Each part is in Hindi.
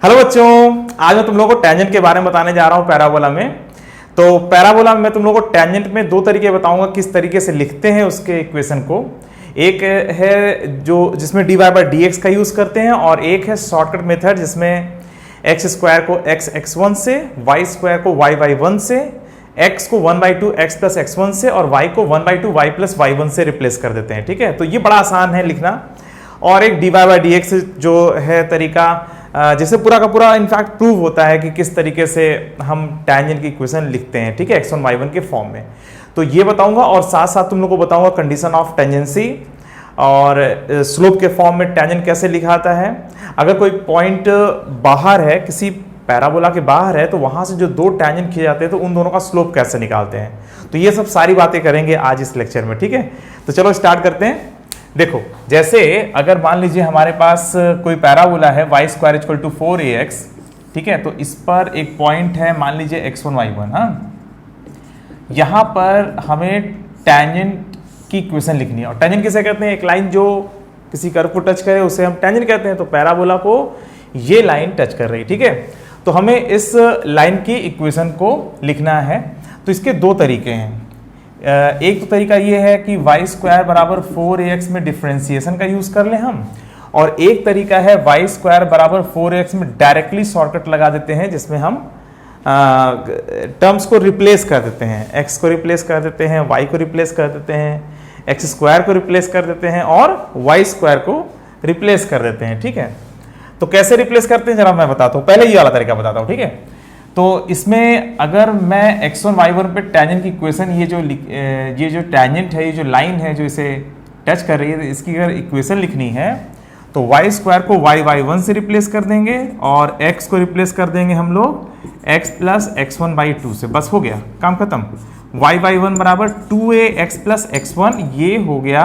हेलो बच्चों, आज मैं तुम लोगों को टेंजेंट के बारे में बताने जा रहा हूं पैराबोला में। तो पैराबोला में मैं तुम लोगों को टेंजेंट में दो तरीके बताऊंगा किस तरीके से लिखते हैं उसके इक्वेशन को। एक है जो जिसमें dy बाई डी एक्स का यूज करते हैं और एक है शॉर्टकट मेथड जिसमें एक्स स्क्वायर को एक्स एक्स वन से, वाई स्क्वायर को वाई वाई वन से, x को 1/2 x प्लस एक्स वन से और y को 1/2 y प्लस वाई वन से रिप्लेस कर देते हैं। ठीक है, तो ये बड़ा आसान है लिखना। और एक dy बाई डी एक्स जो है तरीका जिससे पूरा का पूरा इनफैक्ट प्रूव होता है कि किस तरीके से हम टेंजेंट की इक्वेशन लिखते हैं। ठीक है, x1 y1 के फॉर्म में। तो ये बताऊंगा और साथ साथ तुम लोग को बताऊंगा कंडीशन ऑफ टेंजेंसी और स्लोप के फॉर्म में टेंजेंट कैसे लिखा जाता है। अगर कोई पॉइंट बाहर है, किसी पैराबोला के बाहर है, तो वहां से जो दो टेंजेंट खींचे जाते हैं तो उन दोनों का स्लोप कैसे निकालते हैं। तो ये सब सारी बातें करेंगे आज इस लेक्चर में। ठीक है, तो चलो स्टार्ट करते हैं। देखो, जैसे अगर मान लीजिए हमारे पास कोई पैराबोला है y square equal to 4ax। ठीक है, तो इस पर एक पॉइंट है, मान लीजिए x1 y1। हाँ, यहां पर हमें टेंजेंट की इक्वेशन लिखनी है। और टेंजेंट किसे कहते हैं? एक लाइन जो किसी कर्व को टच करे उसे हम टेंजेंट कहते हैं। तो पैराबोला को ये लाइन टच कर रही है। ठीक है, तो हमें इस लाइन की इक्वेशन को लिखना है। तो इसके दो तरीके हैं। एक तो तरीका ये है कि y स्क्वायर बराबर 4ax में डिफरेंशिएशन का यूज कर लें हम, और एक तरीका है y स्क्वायर बराबर 4ax में डायरेक्टली शॉर्टकट लगा देते हैं, जिसमें हम टर्म्स को रिप्लेस कर देते हैं। x को रिप्लेस कर देते हैं, y को रिप्लेस कर देते हैं, x स्क्वायर को रिप्लेस कर देते हैं और y स्क्वायर को रिप्लेस कर देते हैं। ठीक है, तो कैसे रिप्लेस करते हैं जरा मैं बताता हूँ। पहले ये वाला तरीका बताता हूँ। ठीक है, तो इसमें अगर मैं x1 y1 पे टेंजेंट की इक्वेशन, ये जो टेंजेंट है, ये जो लाइन है जो इसे टच कर रही है, तो इसकी अगर इक्वेशन लिखनी है तो y स्क्वायर को y y1 से रिप्लेस कर देंगे और x को रिप्लेस कर देंगे हम लोग x प्लस x1 बाई 2 से। बस हो गया, काम खत्म। y y1 बराबर 2ax प्लस x1, ये हो गया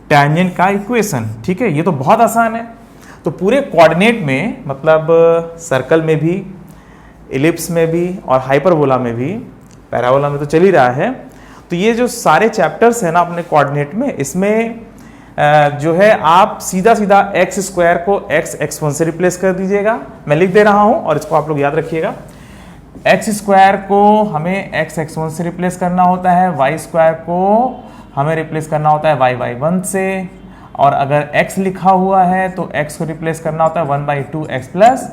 टेंजेंट का इक्वेशन। ठीक है, ये तो बहुत आसान है। तो पूरे कोऑर्डिनेट में, मतलब सर्कल में भी, इलिप्स में भी और हाइपरबोला में भी, पैराबोला में तो चल ही रहा है। तो ये जो सारे चैप्टर्स हैं ना अपने कोऑर्डिनेट में, इसमें जो है आप सीधा सीधा एक्स स्क्वायर को एक्स एक्स1 से रिप्लेस कर दीजिएगा। मैं लिख दे रहा हूं और इसको आप लोग याद रखिएगा। एक्स स्क्वायर को हमें एक्स एक्स1 से रिप्लेस करना होता है, वाई स्क्वायर को हमें रिप्लेस करना होता है वाई वाई वन से, और अगर x लिखा हुआ है तो x को रिप्लेस करना होता है 1/2 x प्लस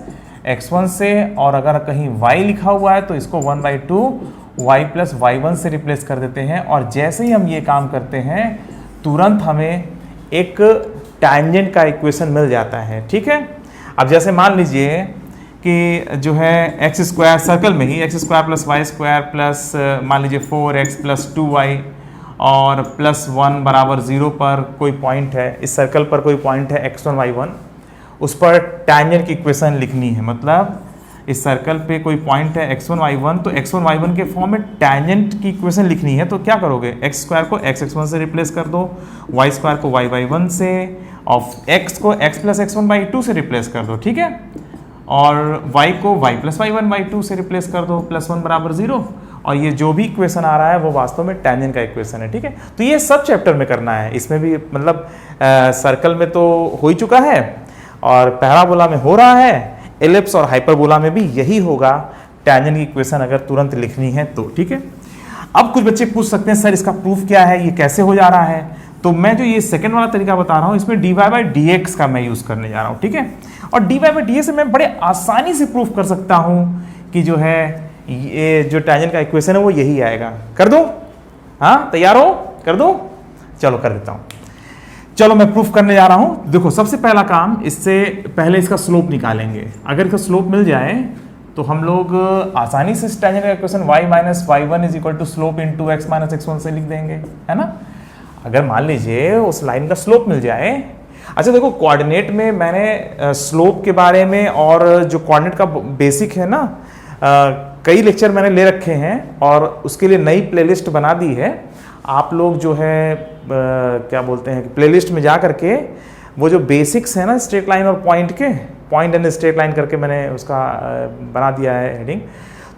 x1 से, और अगर कहीं y लिखा हुआ है तो इसको 1/2 y प्लस y1 से रिप्लेस कर देते हैं। और जैसे ही हम ये काम करते हैं तुरंत हमें एक टेंजेंट का इक्वेशन मिल जाता है। ठीक है, अब जैसे मान लीजिए कि जो है एक्स स्क्वायर, सर्कल में ही x square plus y square plus मान लीजिए 4x प्लस 2y और प्लस 1 बराबर 0 पर कोई पॉइंट है, इस सर्कल पर कोई पॉइंट है x1 y1, उस पर टेंजेंट की इक्वेशन लिखनी है। मतलब इस सर्कल पे कोई पॉइंट है x1 y1, तो x1 y1 के फॉर्म में टेंजेंट की इक्वेशन लिखनी है। तो क्या करोगे? x स्क्वायर को x x1 से रिप्लेस कर दो, y स्क्वायर को y y1 से, और x को x प्लस x1 बाई 2 से रिप्लेस कर दो। ठीक है, और y को y प्लस y1 बाई 2 से रिप्लेस कर दो, प्लस 1 बराबर 0। और ये जो भी इक्वेशन आ रहा है वो वास्तव में टेंजेंट का इक्वेशन है। ठीक है, तो ये सब चैप्टर में करना है। इसमें भी मतलब सर्कल में तो हो ही चुका है और पैराबोला में हो रहा है, एलिप्स और हाइपरबोला में भी यही होगा। टेंजेंट की इक्वेशन अगर तुरंत लिखनी है तो। ठीक है, अब कुछ बच्चे पूछ सकते हैं सर इसका प्रूफ क्या है, ये कैसे हो जा रहा है। तो मैं जो ये सेकंड वाला तरीका बता रहा हूँ, इसमें dy बाई डी एक्स का मैं यूज करने जा रहा हूँ। ठीक है, और dy बाई डी एक्स से मैं बड़े आसानी से प्रूफ कर सकता हूँ कि जो है ये जो टेंजेंट का इक्वेशन है वो यही आएगा। कर दूं? हाँ, तैयार हो? कर दूं? चलो कर देता हूं। चलो मैं प्रूफ करने जा रहा हूं। देखो, सबसे पहला काम, इससे पहले इसका स्लोप निकालेंगे। अगर इसका स्लोप मिल जाए तो हम लोग आसानी से टेंजेंट का equation y minus y1 is equal to slope into x minus x1 से लिख देंगे, है ना। अगर मान लीजिए उस लाइन का स्लोप मिल जाए। अच्छा देखो, कोऑर्डिनेट में मैंने स्लोप के बारे में और जो कोऑर्डिनेट का बेसिक है ना, कई लेक्चर मैंने ले रखे हैं और उसके लिए नई प्लेलिस्ट बना दी है। आप लोग जो है क्या बोलते हैं, प्लेलिस्ट में जा करके वो जो बेसिक्स है ना स्ट्रेट लाइन और पॉइंट के, पॉइंट एंड स्ट्रेट लाइन करके मैंने उसका बना दिया है हेडिंग,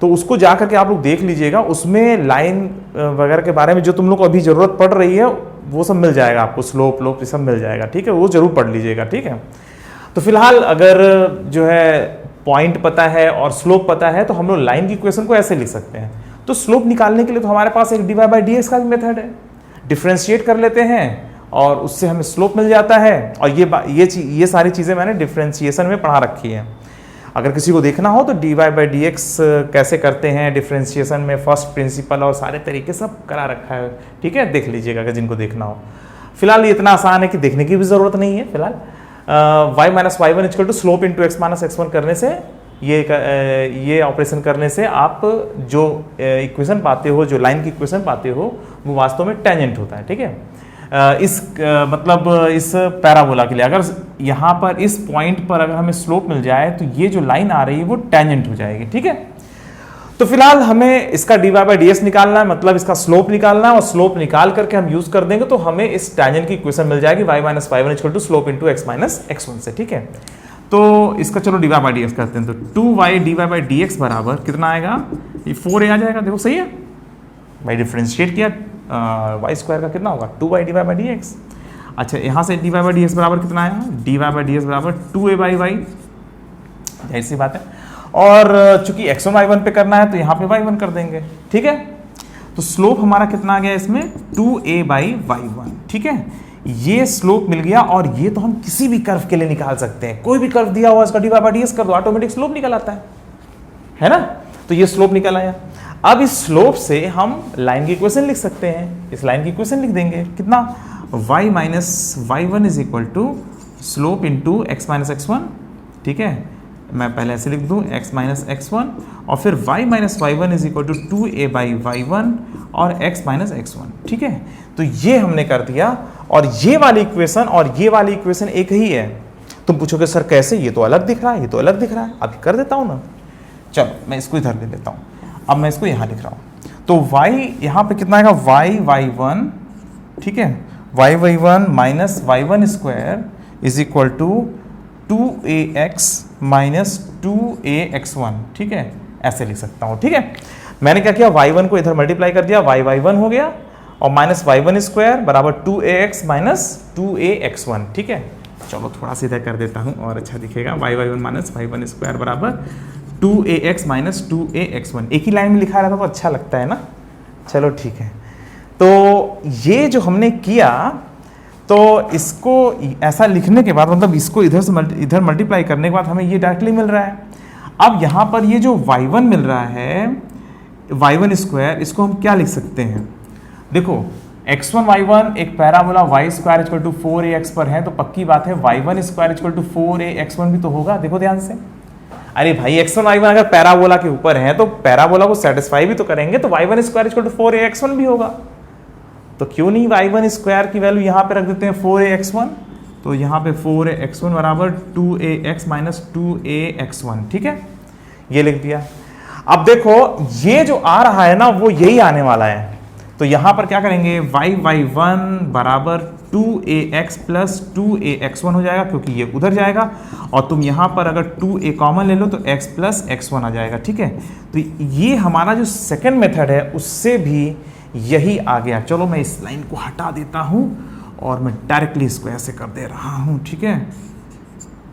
तो उसको जा करके आप लोग देख लीजिएगा। उसमें लाइन वगैरह के बारे में जो तुम लोग को अभी ज़रूरत पड़ रही है वो सब मिल जाएगा आपको, स्लोप लोप ये सब मिल जाएगा। ठीक है, वो जरूर पढ़ लीजिएगा। ठीक है, तो फिलहाल अगर जो है पॉइंट पता है और स्लोप पता है, तो हम लोग लाइन की इक्वेशन को ऐसे लिख सकते हैं। तो स्लोप निकालने के लिए तो हमारे पास एक dy बाई डी एक्स का भी मेथड है, डिफ्रेंशिएट कर लेते हैं और उससे हमें स्लोप मिल जाता है। और ये सारी चीज़ें मैंने डिफ्रेंशिएशन में पढ़ा रखी है। अगर किसी को देखना हो तो dy बाई डी एक्स कैसे करते हैं डिफ्रेंशिएशन में, फर्स्ट प्रिंसिपल और सारे तरीके सब करा रखा है, ठीक है, देख लीजिएगा अगर जिनको देखना हो। फिलहाल ये इतना आसान है कि देखने की भी ज़रूरत नहीं है। फिलहाल y minus y one equal to slope into x minus x one करने से, ये ऑपरेशन करने से आप जो इक्वेशन पाते हो, जो लाइन की इक्वेशन पाते हो, वो वास्तव में टेंजेंट होता है, ठीक है। मतलब इस पैराबोला के लिए अगर यहाँ पर इस पॉइंट पर अगर हमें स्लोप मिल जाए तो ये जो लाइन आ रही है वो टेंजेंट हो जाएगी, ठीक है। तो फिलहाल हमें इसका dy बाई डी एक्स निकालना है, मतलब इसका स्लोप निकालना है, और स्लोप निकाल करके हम यूज कर देंगे तो हमें इस टेंजेंट की इक्वेशन मिल जाएगी y minus y one equal to slope into x minus x one से, ठीक है। तो इसका चलो dy बाई डी एक्स करते हैं। तो 2y dy by D x बराबर कितना आएगा, ये 4a आ जाएगा, देखो सही है भाई, डिफ्रेंशिएट किया y स्क्वायर का कितना होगा 2y dy by D x. अच्छा यहाँ से dy बाई डी एक्स बराबर कितना आया, dy बाई डी एक्स बराबर 2a बाई वाई, जाहिर सी बात है। और चूंकि x1 y1 पे करना है तो यहाँ पे y1 कर देंगे, ठीक है। तो स्लोप हमारा कितना आ गया इसमें 2a बाई वाई वन, ठीक है। ये स्लोप मिल गया और ये तो हम किसी भी कर्व के लिए निकाल सकते हैं, कोई भी कर्व दिया हुआ इसका dy बाई डी एक्स कर दो, ऑटोमेटिक स्लोप निकल आता है ना। तो ये स्लोप निकल आया। अब इस स्लोप से हम लाइन की इक्वेशन लिख सकते हैं, इस लाइन की इक्वेशन लिख देंगे कितना, y minus y one is equal to slope into x minus x one, ठीक है। मैं पहले ऐसे लिख दूं x माइनस एक्स वन और फिर y minus y one is equal to 2a by y one और x माइनस एक्स वन, ठीक है। तो ये हमने कर दिया और ये वाली इक्वेशन और ये वाली इक्वेशन एक ही है। तुम पूछोगे सर कैसे, ये तो अलग दिख रहा है, ये तो अलग दिख रहा है, अभी कर देता हूँ ना। चलो मैं इसको इधर ले लेता हूँ, अब मैं इसको यहाँ लिख रहा हूँ। तो y यहाँ पे कितना आएगा, y वाई वन, ठीक है, y y one minus y one square is equal to 2ax minus 2ax1, ठीक है, ऐसे लिख सकता हूँ, ठीक है। मैंने क्या किया, y1 को इधर मल्टीप्लाई कर दिया, y वाई वन हो गया और माइनस वाई वन स्क्वायर बराबर 2ax माइनस 2ax1, ठीक है। चलो थोड़ा सा इधर कर देता हूँ और अच्छा दिखेगा, y y one minus y one square बराबर 2ax माइनस 2ax1, एक ही लाइन में लिखा रहता तो अच्छा लगता है ना। चलो ठीक है, तो ये जो हमने किया, तो इसको ऐसा लिखने के बाद, मतलब इसको इधर से इधर मल्टीप्लाई करने के बाद हमें ये डायरेक्टली मिल रहा है। अब यहाँ पर ये जो y1 मिल रहा है, y1 स्क्वायर, इसको हम क्या लिख सकते हैं, देखो x1 y1 एक parabola y square equal to 4ax पर है, तो पक्की बात है y1 square equal to 4ax1 भी तो होगा। देखो ध्यान से, अरे भाई x1 y1 अगर पैराबोला के ऊपर है तो पैराबोला को सेटिस्फाई भी तो करेंगे, तो y1 square equal to 4ax1 भी होगा। तो क्यों नहीं y1 स्क्वायर की वैल्यू यहाँ पे रख देते हैं 4ax1, तो यहाँ पे 4ax1 बराबर 2ax माइनस 2ax1, ठीक है, ये लिख दिया। अब देखो ये जो आ रहा है ना वो यही आने वाला है, तो यहाँ पर क्या करेंगे, y वाई वन बराबर 2ax प्लस 2ax1 हो जाएगा, क्योंकि ये उधर जाएगा, और तुम यहाँ पर अगर 2a कॉमन ले लो तो x प्लस x1 आ जाएगा, ठीक है। तो ये हमारा जो सेकेंड मेथड है उससे भी यही आ गया। चलो मैं इस लाइन को हटा देता हूं और मैं डायरेक्टली इसको ऐसे कर दे रहा हूं, ठीक है।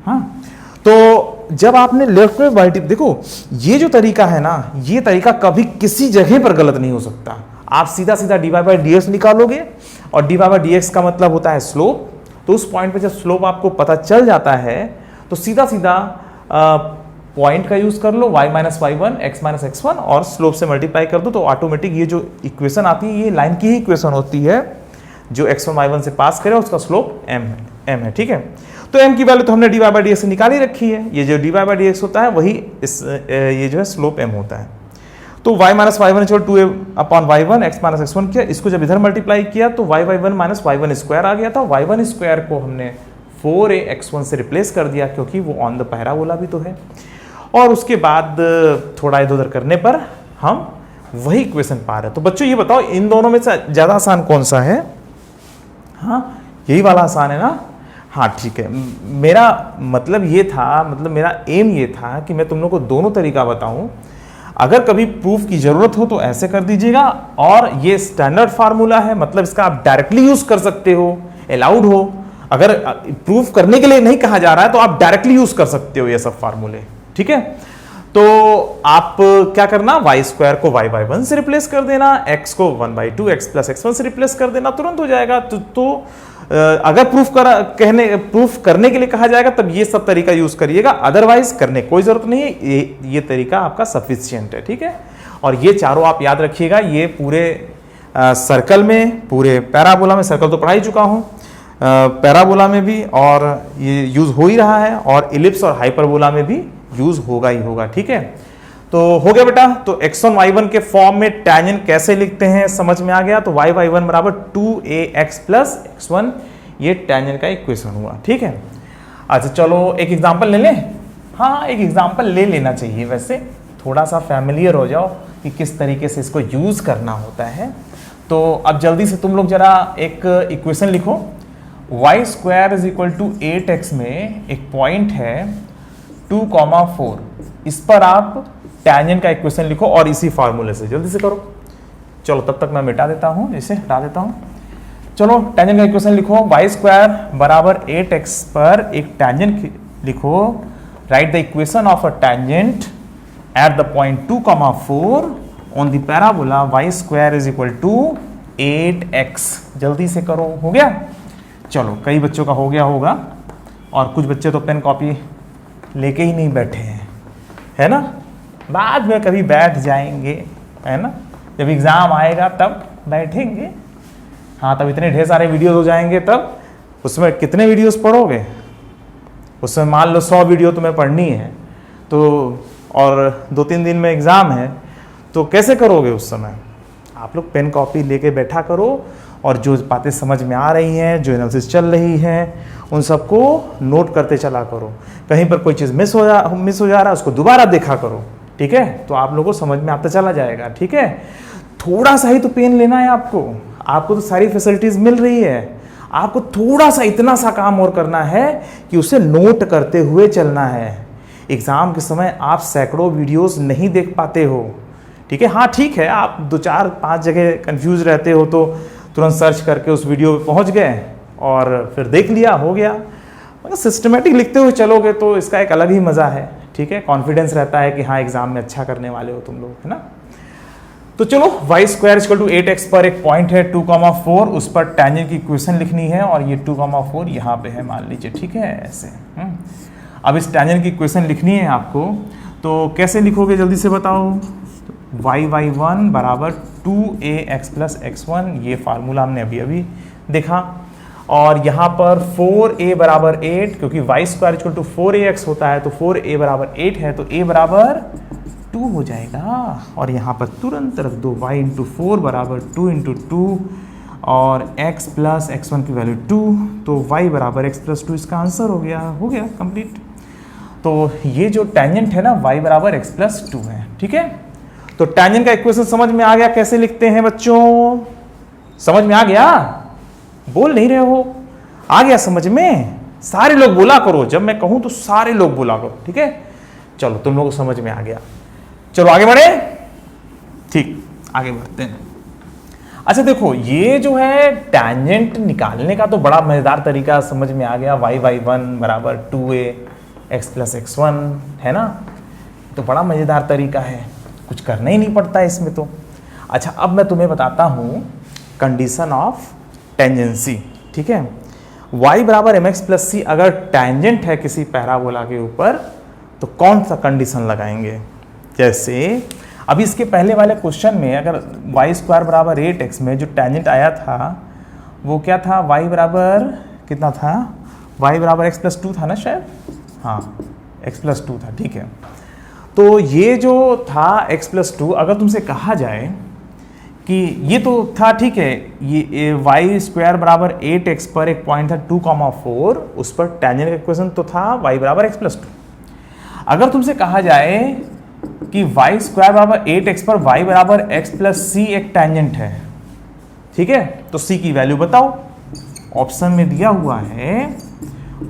हाँ, तो जब आपने लेफ्ट में मल्टी, देखो ये जो तरीका है ना, ये तरीका कभी किसी जगह पर गलत नहीं हो सकता। आप सीधा सीधा dy बाई डी एक्स निकालोगे और dy बाई डी एक्स का मतलब होता है स्लोप, तो उस पॉइंट पे जब स्लोप आपको पता चल जाता है तो सीधा सीधा पॉइंट का यूज कर लो, y minus y one x minus x one और स्लोप से मल्टीप्लाई कर दो, तो ऑटोमेटिक ये जो इक्वेशन आती है ये लाइन की ही इक्वेशन होती है, जो x1 y1 से पास करे उसका स्लोप m है, ठीक है। तो m की वैल्यू तो हमने dy बाई डी एक्स से निकाली रखी है, ये जो dy बाई डी एक्स होता है वही ये जो है स्लोप m होता है। तो y minus y one equal to a upon y one x minus x one किया, इसको जब इधर मल्टीप्लाई किया तो y y one minus y one square आ गया था, वाई वन स्क्वायर को हमने 4ax1 से रिप्लेस कर दिया क्योंकि वो ऑन द पैराबोला भी तो है, और उसके बाद थोड़ा इधर उधर करने पर हम वही इक्वेशन पा रहे हैं। तो बच्चों ये बताओ इन दोनों में से ज़्यादा आसान कौन सा है, हाँ यही वाला आसान है ना, हाँ ठीक है। मेरा मतलब ये था, मतलब मेरा एम ये था कि मैं तुम लोग को दोनों तरीका बताऊं, अगर कभी प्रूफ की जरूरत हो तो ऐसे कर दीजिएगा, और ये स्टैंडर्ड फार्मूला है, मतलब इसका आप डायरेक्टली यूज कर सकते हो, अलाउड हो। अगर प्रूफ करने के लिए नहीं कहा जा रहा है तो आप डायरेक्टली यूज कर सकते हो ये सब फार्मूले, ठीक है। तो आप क्या करना, वाई स्क्वायर को वाई बाई 1 से रिप्लेस कर देना, एक्स को 1/2 एक्स प्लस x1 से रिप्लेस कर देना, तुरंत हो जाएगा। तो अगर प्रूफ करने के लिए कहा जाएगा तब ये सब तरीका यूज करिएगा, अदरवाइज करने कोई जरूरत नहीं है, ये तरीका आपका सफिशिएंट है, ठीक है। और ये चारों आप याद रखिएगा, ये पूरे सर्कल में, पूरे पैराबोला में, सर्कल तो पढ़ा ही चुका हूं, पैराबोला में भी और ये यूज हो ही रहा है, और इलिप्स और हाइपरबोला में भी यूज होगा ही होगा, ठीक है। तो हो गया बेटा। तो x1 y1 के फॉर्म में टैंजेंट कैसे लिखते हैं समझ में आ गया। तो y1 बराबर 2ax प्लस x1, ये टैंजेंट का इक्वेशन हुआ, ठीक है। अच्छा चलो एक एग्जांपल ले लें। हाँ, एक एग्जांपल ले लेना चाहिए, वैसे थोड़ा सा फैमिलियर हो जाओ कि किस तरीके से इसको यूज करना होता है। तो अब जल्दी से तुम लोग जरा एक इक्वेशन लिखो। y² = 8x में एक पॉइंट है 2,4, इस पर आप टैंजेंट का इक्वेशन लिखो और इसी फार्मूले से जल्दी से करो। चलो तब तक मैं मिटा देता हूं, इसे हटा देता हूं। चलो टैंजेंट का इक्वेशन लिखो। y² बराबर 8x पर एक टैंजेंट लिखो। Right the equation of a tangent at the point 2,4 on the parabola y² = 8x। जल्दी से करो। हो गया? चलो कई बच्चों का हो गया होगा, और कुछ बच्चे तो पेन कॉपी लेके ही नहीं बैठे हैं, है ना। बाद में कभी बैठ जाएंगे, है ना, जब एग्जाम आएगा तब बैठेंगे। हाँ, तब इतने ढेर सारे वीडियोस हो जाएंगे, तब उसमें कितने वीडियोस पढ़ोगे? उसमें मान लो 100 वीडियो तुम्हें पढ़नी है, तो और 2-3 दिन में एग्जाम है, तो कैसे करोगे उस समय? आप लोग पेन कॉपी लेके बैठा करो, और जो बातें समझ में आ रही हैं, जो एनालिसिस चल रही है, उन सबको नोट करते चला करो। कहीं पर कोई चीज़ मिस हो जा रहा है, उसको दोबारा देखा करो, ठीक है। तो आप लोगों को समझ में आता चला जाएगा, ठीक है। थोड़ा सा ही तो पेन लेना है आपको तो सारी फैसिलिटीज मिल रही है। आपको थोड़ा सा, इतना सा काम और करना है कि उसे नोट करते हुए चलना है। एग्जाम के समय आप सैकड़ों वीडियोस नहीं देख पाते हो, ठीक है। हाँ ठीक है, आप 2-4-5 जगह कंफ्यूज रहते हो तो तुरंत सर्च करके उस वीडियो पे पहुंच गए और फिर देख लिया, हो गया। मगर सिस्टमेटिक लिखते हुए चलोगे तो इसका एक अलग ही मज़ा है, ठीक है। कॉन्फिडेंस रहता है कि हाँ एग्जाम में अच्छा करने वाले हो तुम लोग, है ना। तो चलो y² = 8x पर एक पॉइंट है 2,4, उस पर टैंजेंट की इक्वेशन लिखनी है, और ये 2,4 यहाँ पे है मान लीजिए, ठीक है, ऐसे। अब इस टैंजेंट की इक्वेशन लिखनी है आपको, तो कैसे लिखोगे जल्दी से बताओ। y1 बराबर 2ax प्लस x1, ये फार्मूला हमने अभी देखा। और यहाँ पर 4a बराबर 8, क्योंकि y² = 4ax होता है, तो 4a बराबर 8 है, तो a बराबर 2 हो जाएगा। और यहाँ पर तुरंत रख दो y × 4 बराबर 2 × 2, और x प्लस x1 की वैल्यू 2, तो y बराबर x प्लस 2 इसका आंसर हो गया कंप्लीट। तो ये जो टैंजेंट है ना, y बराबर x प्लस 2 है, ठीक है। तो टैंजेंट का इक्वेशन समझ में आ गया कैसे लिखते हैं बच्चों? समझ में आ गया? बोल नहीं रहे हो? आ गया समझ में? सारे लोग बोला करो, जब मैं कहूं तो सारे लोग बोला करो, ठीक है। चलो तुम लोगों को समझ में आ गया। चलो आगे बढ़े, ठीक, आगे बढ़ते हैं। अच्छा देखो, ये जो है टैंजेंट निकालने का तो बड़ा मजेदार तरीका समझ में आ गया। y1 बराबर 2ax प्लस x1, है ना। तो बड़ा मजेदार तरीका है, कुछ करना ही नहीं पड़ता है इसमें तो। अच्छा अब मैं तुम्हें बताता हूं कंडीशन ऑफ टेंजेंसी, ठीक है। y बराबर mx प्लस c अगर टैंजेंट है किसी पैराबोला के ऊपर, तो कौन सा कंडीशन लगाएंगे? जैसे अभी इसके पहले वाले क्वेश्चन में अगर y² बराबर 8x में जो टैंजेंट आया था वो क्या था? y बराबर कितना था? y बराबर x प्लस 2 था ना शायद, हाँ x प्लस 2 था, ठीक है। तो ये जो था x प्लस 2, अगर तुमसे कहा जाए कि ये तो था, ठीक है, ये y² बराबर 8x पर एक पॉइंट था 2,4, उस पर टैंजेंट का इक्वेशन तो था y बराबर x प्लस 2। अगर तुमसे कहा जाए कि y² बराबर 8x पर y बराबर x प्लस c एक टैंजेंट है, ठीक है, तो c की वैल्यू बताओ। ऑप्शन में दिया हुआ है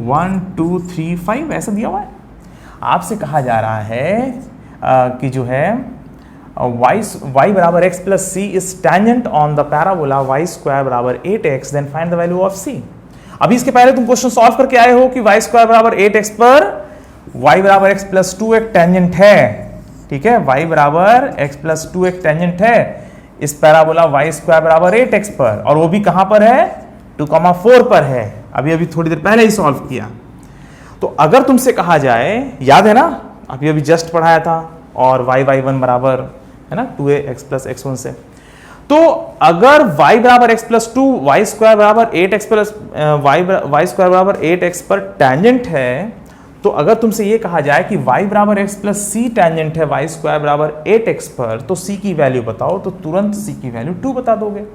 1 2 3 5, ऐसा दिया हुआ है। आपसे कहा जा रहा है कि जो है y बराबर x plus c is tangent on the parabola y² बराबर 8x, then find the value of c। अभी इसके पहले तुम क्वेश्चन सॉल्व करके आए हो कि y² बराबर 8x पर y बराबर x प्लस 2 एक टेंजेंट है, ठीक है, y बराबर x प्लस 2 एक टेंजेंट है इस पैराबोला y स्क्वायर बराबर 8x पर, और वो भी कहां पर है, 2,4 पर है। अभी अभी थोड़ी देर पहले ही सॉल्व किया। तो अगर तुमसे कहा जाए, याद है ना, अभी अभी जस्ट पढ़ाया था, और y1 बराबर है ना 2x प्लस x1 से, तो अगर y बराबर x प्लस 2 y स्क्वायर बराबर 8x प्लस y स्क्वायर बराबर 8x पर टेंजेंट है, तो अगर तुमसे ये कहा जाए कि y बराबर x प्लस सी टेंजेंट है y स्क्वायर बराबर 8x पर, तो c की वैल्यू बताओ, तो तुरंत c की वैल्यू 2 बता दोगे।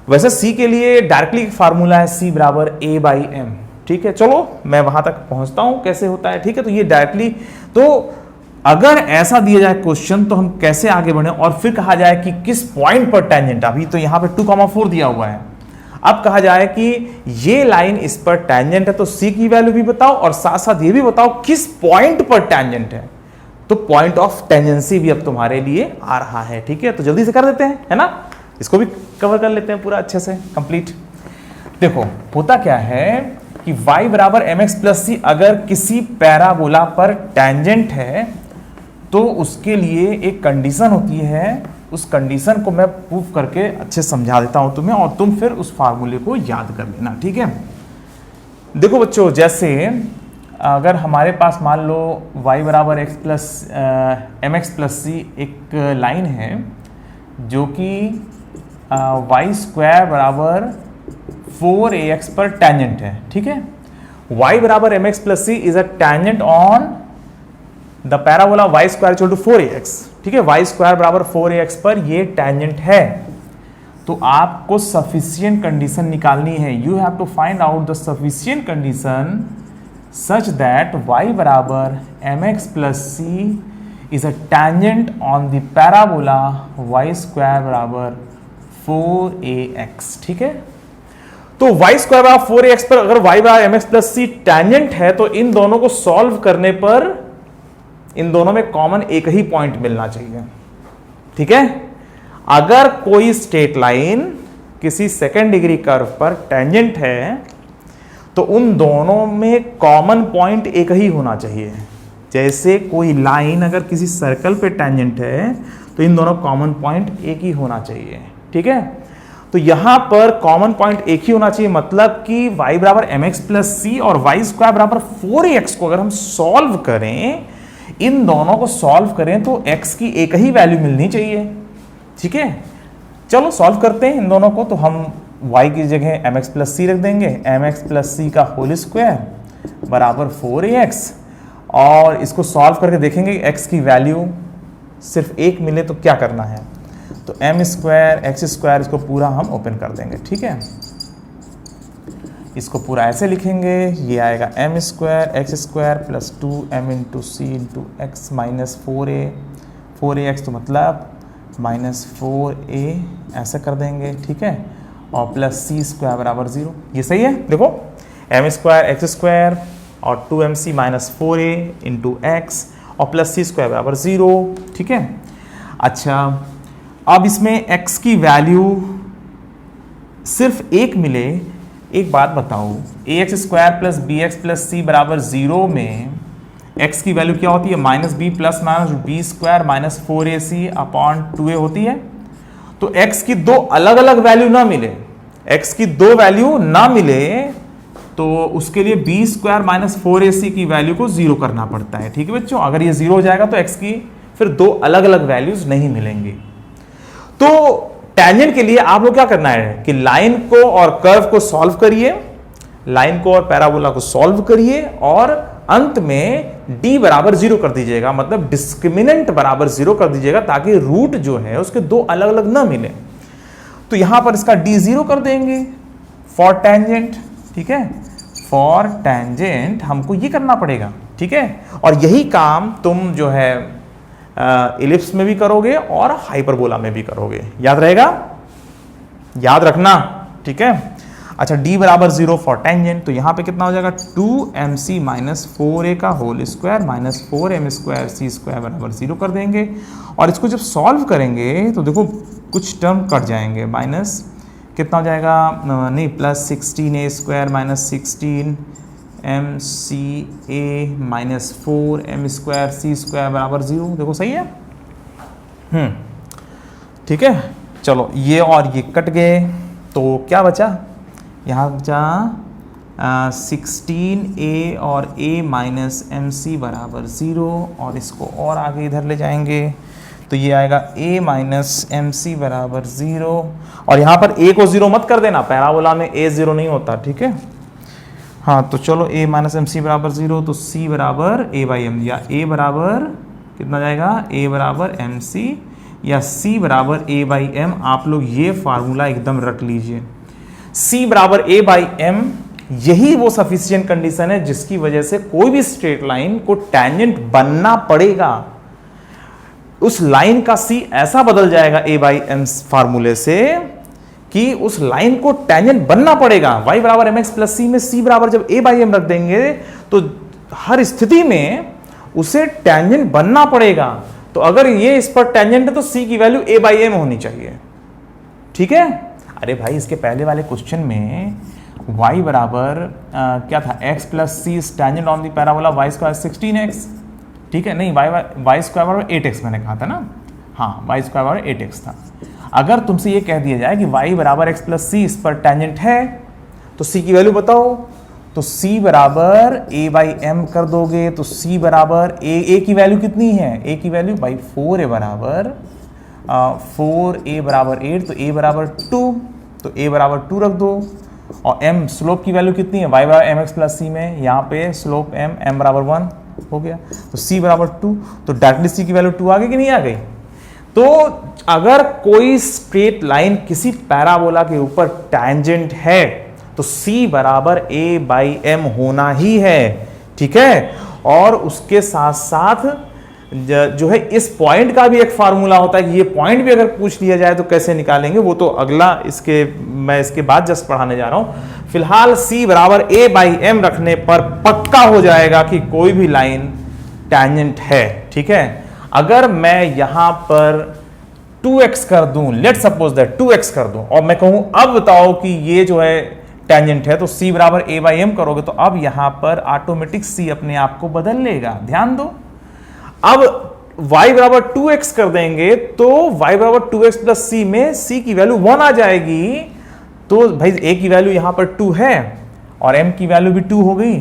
वैसे c के लिए डायरेक्टली फार्मूला है c बराबर a बाई एम, ठीक है, चलो मैं वहां तक पहुंचता हूं कैसे होता है, ठीक है। तो ये डायरेक्टली, तो अगर ऐसा दिया जाए क्वेश्चन तो हम कैसे आगे बढ़े, और फिर कहा जाए कि किस पॉइंट पर टेंजेंट, अभी तो यहां पे 2,4 दिया हुआ है, अब कहा जाए कि ये लाइन इस पर टेंजेंट है, तो c की वैल्यू भी बताओ और साथ साथ ये भी बताओ किस पॉइंट पर टेंजेंट है। तो पॉइंट ऑफ टेंजेंसी भी अब तुम्हारे लिए आ रहा है, ठीक है। तो जल्दी से कर देते हैं, है ना, इसको भी कवर कर लेते हैं पूरा अच्छे से कंप्लीट। देखो होता क्या है कि y बराबर mx प्लस सी अगर किसी पैराबोला पर टेंजेंट है तो उसके लिए एक कंडीशन होती है, उस कंडीशन को मैं प्रूफ करके अच्छे समझा देता हूं तुम्हें, और तुम फिर उस फार्मूले को याद कर लेना, ठीक है। देखो बच्चों, जैसे अगर हमारे पास मान लो y बराबर x प्लस mx प्लस सी एक लाइन है जो कि y स्क्वायर बराबर 4ax पर टेंजेंट है, ठीक है। y बराबर mx plus c is a tangent on the parabola y square equal to 4ax, ठीक है, y स्क्वायर बराबर 4ax पर ये टेंजेंट है। तो आपको सफिशिएंट कंडीशन निकालनी है, you have to find out the sufficient condition such that y बराबर mx plus c is a tangent on the parabola y square बराबर 4ax, ठीक है। तो y स्क्वायर बराबर 4ax पर अगर y बराबर mx प्लस सी टेंजेंट है तो इन दोनों को सॉल्व करने पर इन दोनों में कॉमन एक ही पॉइंट मिलना चाहिए, ठीक है। अगर कोई स्ट्रेट लाइन किसी सेकेंड डिग्री कर्व पर टेंजेंट है तो उन दोनों में कॉमन पॉइंट एक ही होना चाहिए। जैसे कोई लाइन अगर किसी सर्कल पे टेंजेंट है तो इन दोनों कॉमन पॉइंट एक ही होना चाहिए, ठीक है। तो यहां पर कॉमन पॉइंट एक ही होना चाहिए, मतलब कि y बराबर mx प्लस सी और y स्क्वायर बराबर 4ax को अगर हम सॉल्व करें, इन दोनों को सॉल्व करें तो x की एक ही वैल्यू मिलनी चाहिए, ठीक है। चलो सॉल्व करते हैं इन दोनों को। तो हम y की जगह mx प्लस सी रख देंगे, mx प्लस सी का होल स्क्वायर बराबर 4ax, और इसको सॉल्व करके देखेंगे x की वैल्यू सिर्फ एक मिले तो क्या करना है, तो m स्क्वायर x स्क्वायर, इसको पूरा हम ओपन कर देंगे, ठीक है। इसको पूरा ऐसे लिखेंगे, ये आएगा m square x square plus 2m into c into x minus 4ax, तो मतलब माइनस 4a ऐसा कर देंगे, ठीक है, और प्लस सी स्क्वायर बराबर 0। ये सही है। देखो m स्क्वायर x स्क्वायर और 2mc minus 4a into x और प्लस सी स्क्वायर बराबर 0, ठीक है। अच्छा, अब इसमें x की वैल्यू सिर्फ एक मिले, एक बात बताओ, ax square plus b x plus c बराबर 0 में x की वैल्यू क्या होती है, minus b plus minus b square minus 4ac upon 2a होती है। तो x की दो अलग अलग वैल्यू ना मिले, x की दो वैल्यू ना मिले तो उसके लिए बी स्क्वायर माइनस 4ac की वैल्यू को 0 करना पड़ता है, ठीक है बच्चों। अगर ये 0 हो जाएगा तो x की फिर दो अलग अलग वैल्यूज नहीं मिलेंगी। तो टेंजेंट के लिए आप लोग क्या करना है कि लाइन को और कर्व को सॉल्व करिए, लाइन को और पैराबोला को सॉल्व करिए, और अंत में d बराबर 0 कर दीजिएगा, मतलब डिस्क्रिमिनेंट बराबर 0 कर दीजिएगा, ताकि रूट जो है उसके दो अलग अलग ना मिले। तो यहां पर इसका d 0 कर देंगे फॉर टेंजेंट, ठीक है। फॉर टेंजेंट हमको ये करना पड़ेगा, ठीक है। और यही काम तुम जो है इलिप्स में भी करोगे और हाइपरबोला में भी करोगे, याद रहेगा, याद रखना, ठीक है। अच्छा, d बराबर 0 फॉर टेंजेंट, तो यहाँ पे कितना हो जाएगा 2mc माइनस 4a का whole square minus 4m square c square बराबर 0 कर देंगे। और इसको जब सॉल्व करेंगे तो देखो कुछ टर्म कट जाएंगे, माइनस कितना हो जाएगा, नहीं plus 16a square minus 16 m c a minus 4 m² c² बराबर 0। देखो सही है। ठीक है, चलो ये और ये कट गए तो क्या बचा, यहाँ बचा 16a और a माइनस MC बराबर 0, और इसको और आगे इधर ले जाएंगे तो ये आएगा a माइनस MC बराबर 0, और यहाँ पर a को 0 मत कर देना, पैराबोला में a 0 नहीं होता, ठीक है। हाँ तो चलो a माइनस MC बराबर 0, तो c बराबर a/m दिया, a बराबर कितना जाएगा, a बराबर MC या c बराबर a/m। आप लोग ये फार्मूला एकदम रख लीजिए, c बराबर a/m, यही वो सफिशिएंट कंडीशन है जिसकी वजह से कोई भी स्ट्रेट लाइन को टैंजेंट बनना पड़ेगा। उस लाइन का c ऐसा बदल जाएगा a/m फार्मूले से कि उस लाइन को टैंजेंट बनना पड़ेगा। y बराबर mx प्लस c में c बराबर जब a/m रख देंगे तो हर स्थिति में उसे टैंजेंट बनना पड़ेगा। तो अगर ये इस पर टैंजेंट है तो c की वैल्यू a/m होनी चाहिए, ठीक है। अरे भाई इसके पहले वाले क्वेश्चन में y बराबर क्या था, x plus c is tangent on the parabola y square 16x, ठीक है, नहीं y स्क्वायर बराबर 8x मैंने कहा था ना, हाँ y स्क्वायर बराबर 8x था। अगर तुमसे ये कह दिया जाए कि y बराबर x प्लस c इस पर टैंजेंट है तो c की वैल्यू बताओ, तो c बराबर a/m कर दोगे तो c बराबर a की वैल्यू कितनी है, a की वैल्यू भाई 4a बराबर 4a बराबर 8, तो a बराबर 2, तो a बराबर 2 रख दो, और m स्लोप की वैल्यू कितनी है, y बराबर mx प्लस c में, यहाँ पे स्लोप m बराबर 1 हो गया, तो c बराबर 2, तो डायरेक्टली c की वैल्यू 2 आ गई कि नहीं आ गई। तो अगर कोई स्ट्रेट लाइन किसी पैराबोला के ऊपर टैंजेंट है तो c बराबर a/m होना ही है, ठीक है। और उसके साथ साथ जो है इस पॉइंट का भी एक फार्मूला होता है कि ये पॉइंट भी अगर पूछ लिया जाए तो कैसे निकालेंगे, वो तो अगला मैं इसके बाद जस्ट पढ़ाने जा रहा हूं। फिलहाल c बराबर a/m रखने पर पक्का हो जाएगा कि कोई भी लाइन टैंजेंट है, ठीक है। अगर मैं यहां पर 2x कर दूं, लेट सपोज दैट 2x कर दूं, और मैं कहूं अब बताओ कि ये जो है टैंजेंट है, तो c बराबर a/m करोगे तो अब यहां पर ऑटोमेटिक c अपने आप को बदल लेगा, ध्यान दो। अब y बराबर 2x कर देंगे तो y बराबर 2x प्लस c में c की वैल्यू 1 आ जाएगी, तो भाई a की वैल्यू यहां पर 2 है और m की वैल्यू भी 2 हो गई,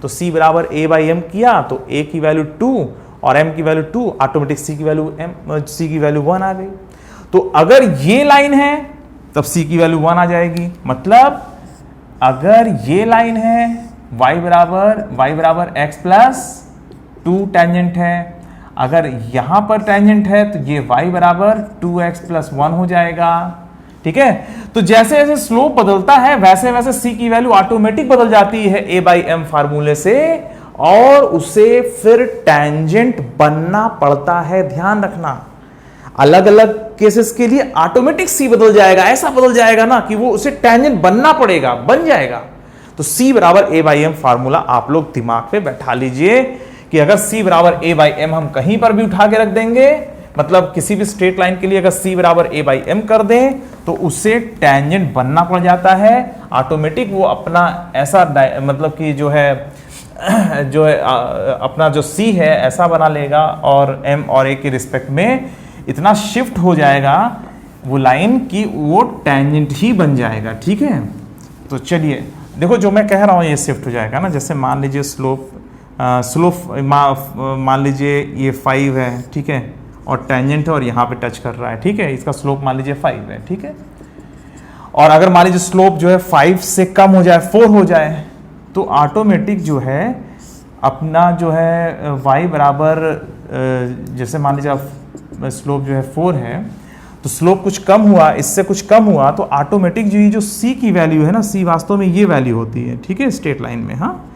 तो c बराबर a/m किया तो a की वैल्यू 2 और m की वैल्यू 2, ऑटोमेटिक c की वैल्यू 1 आ गई। तो अगर ये लाइन है तब c की वैल्यू 1 आ जाएगी, मतलब अगर ये लाइन है y बराबर x प्लस 2 टैंजेंट है, अगर यहां पर टैंजेंट है तो ये y बराबर 2x प्लस 1 हो जाएगा, ठीक है। तो जैसे जैसे स्लोप बदलता है वैसे वैसे c की वैल्यू ऑटोमेटिक बदल जाती है a/m फार्मूले से, और उसे फिर टैंजेंट बनना पड़ता है, ध्यान रखना। अलग अलग केसेस के लिए ऑटोमेटिक c बदल जाएगा, ऐसा बदल जाएगा ना कि वो उसे टैंजेंट बनना पड़ेगा, बन जाएगा। तो c बराबर a/m फार्मूला आप लोग दिमाग पे बैठा लीजिए कि अगर c बराबर a/m हम कहीं पर भी उठा के रख देंगे, मतलब किसी भी स्ट्रेट लाइन के लिए अगर c बराबर a/m कर दें तो उसे टैंजेंट बनना पड़ जाता है ऑटोमेटिक। वो अपना ऐसा मतलब कि जो है अपना जो c है ऐसा बना लेगा और m और a के रिस्पेक्ट में इतना शिफ्ट हो जाएगा वो लाइन कि वो टैंजेंट ही बन जाएगा, ठीक है। तो चलिए देखो जो मैं कह रहा हूँ ये शिफ्ट हो जाएगा ना, जैसे मान लीजिए स्लोप मान लीजिए ये 5 है, ठीक है, और टैंजेंट है और यहाँ पे टच कर रहा है, ठीक है, इसका स्लोप मान लीजिए 5 है, ठीक है। और अगर मान लीजिए स्लोप जो है 5 से कम हो जाए, 4 हो जाए, तो ऑटोमेटिक जो है अपना जो है y बराबर जैसे मान लीजिए स्लोप जो है 4 है, तो स्लोप कुछ कम हुआ, इससे कुछ कम हुआ, तो ऑटोमेटिक जो c की वैल्यू है ना, c वास्तव में ये वैल्यू होती है, ठीक है, स्ट्रेट लाइन में, हाँ,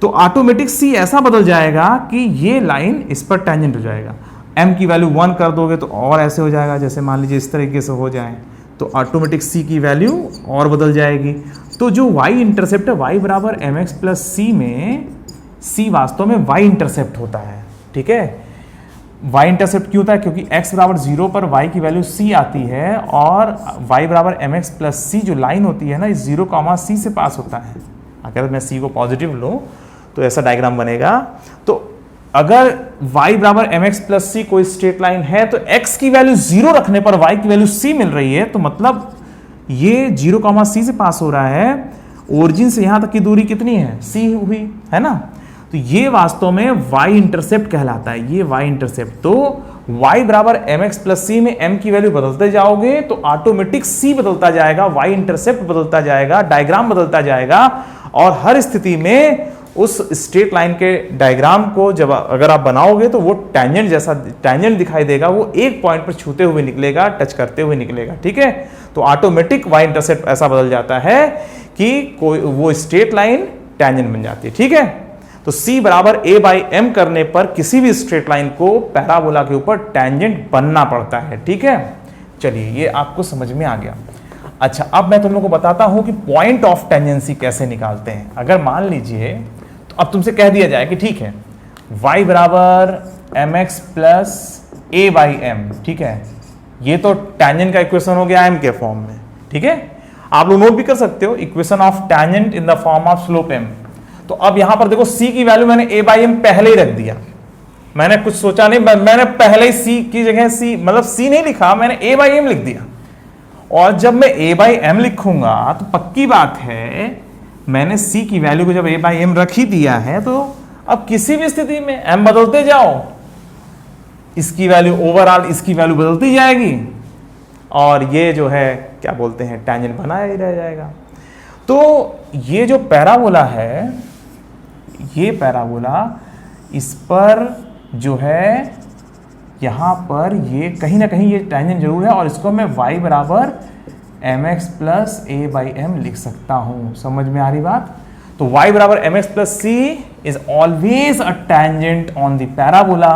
तो ऑटोमेटिक c ऐसा बदल जाएगा कि ये लाइन इस पर टैंजेंट हो जाएगा। m की वैल्यू 1 कर दोगे तो और ऐसे हो जाएगा, जैसे मान लीजिए इस तरीके से हो जाए तो ऑटोमेटिक c की वैल्यू और बदल जाएगी। तो जो y इंटरसेप्ट है y बराबर mx प्लस c में c वास्तव में y इंटरसेप्ट होता है, ठीक है। y इंटरसेप्ट क्यों होता है, क्योंकि x बराबर 0 पर y की वैल्यू c आती है और y बराबर mx प्लस c जो लाइन होती है ना, इस 0, c से पास होता है, अगर मैं c को पॉजिटिव लूँ तो ऐसा डायग्राम बनेगा। तो अगर y बराबर mx प्लस c कोई स्ट्रेट लाइन है तो x की वैल्यू 0 रखने पर y की वैल्यू c मिल रही है, तो मतलब ये 0, c से पास हो रहा है। ओरिजिन से यहां तक की दूरी कितनी है, c हुई है ना। तो ये वास्तव में y इंटरसेप्ट कहलाता है, ये y इंटरसेप्ट। तो y बराबर mx प्लस c में m की वैल्यू बदलते जाओगे तो ऑटोमेटिक c बदलता जाएगा, y इंटरसेप्ट बदलता जाएगा, डायग्राम बदलता जाएगा, और हर स्थिति में उस स्ट्रेट लाइन के डायग्राम को जब अगर आप बनाओगे तो वो टेंजेंट जैसा टेंजेंट दिखाई देगा, वो एक पॉइंट पर छूते हुए निकलेगा, टच करते हुए निकलेगा, ठीक है। तो ऑटोमेटिक y इंटरसेप्ट ऐसा बदल जाता है कि कोई वो स्ट्रेट लाइन टेंजेंट बन जाती है, ठीक है। तो c बराबर a बाई m करने पर किसी भी स्ट्रेट लाइन को पैराबोला के ऊपर टेंजेंट बनना पड़ता है, ठीक है। चलिए ये आपको समझ में आ गया। अच्छा, अब मैं तुम लोगों को बताता हूं कि पॉइंट ऑफ टेंजेंसी कैसे निकालते हैं। अगर मान लीजिए, तो अब तुमसे कह दिया जाए कि ठीक है y बराबर mx plus a by m, ठीक है, ये तो टेंजेंट का इक्वेशन हो गया m के फॉर्म में, ठीक है। आप लोग नोट भी कर सकते हो, equation of tangent in the form of slope m। तो अब यहां पर देखो c की वैल्यू मैंने a बाई m पहले ही रख दिया, मैंने कुछ सोचा नहीं, मैंने पहले ही c की जगह c मतलब c नहीं लिखा, मैंने a बाई m लिख दिया। और जब मैं a बाई m लिखूंगा तो पक्की बात है मैंने c की वैल्यू को जब a बाई m रख ही दिया है, तो अब किसी भी स्थिति में m बदलते जाओ, इसकी वैल्यू ओवरऑल इसकी वैल्यू बदलती जाएगी, और ये जो है क्या बोलते हैं टेंजेंट बना ही रह जाएगा। तो ये जो पैराबोला है, ये पैराबोला, इस पर जो है यहां पर ये कहीं ना कहीं ये टेंजेंट जरूर है, और इसको मैं y बराबर mx plus a by m लिख सकता हूं। समझ में आ रही बात। तो y बराबर mx plus c is always a tangent on the parabola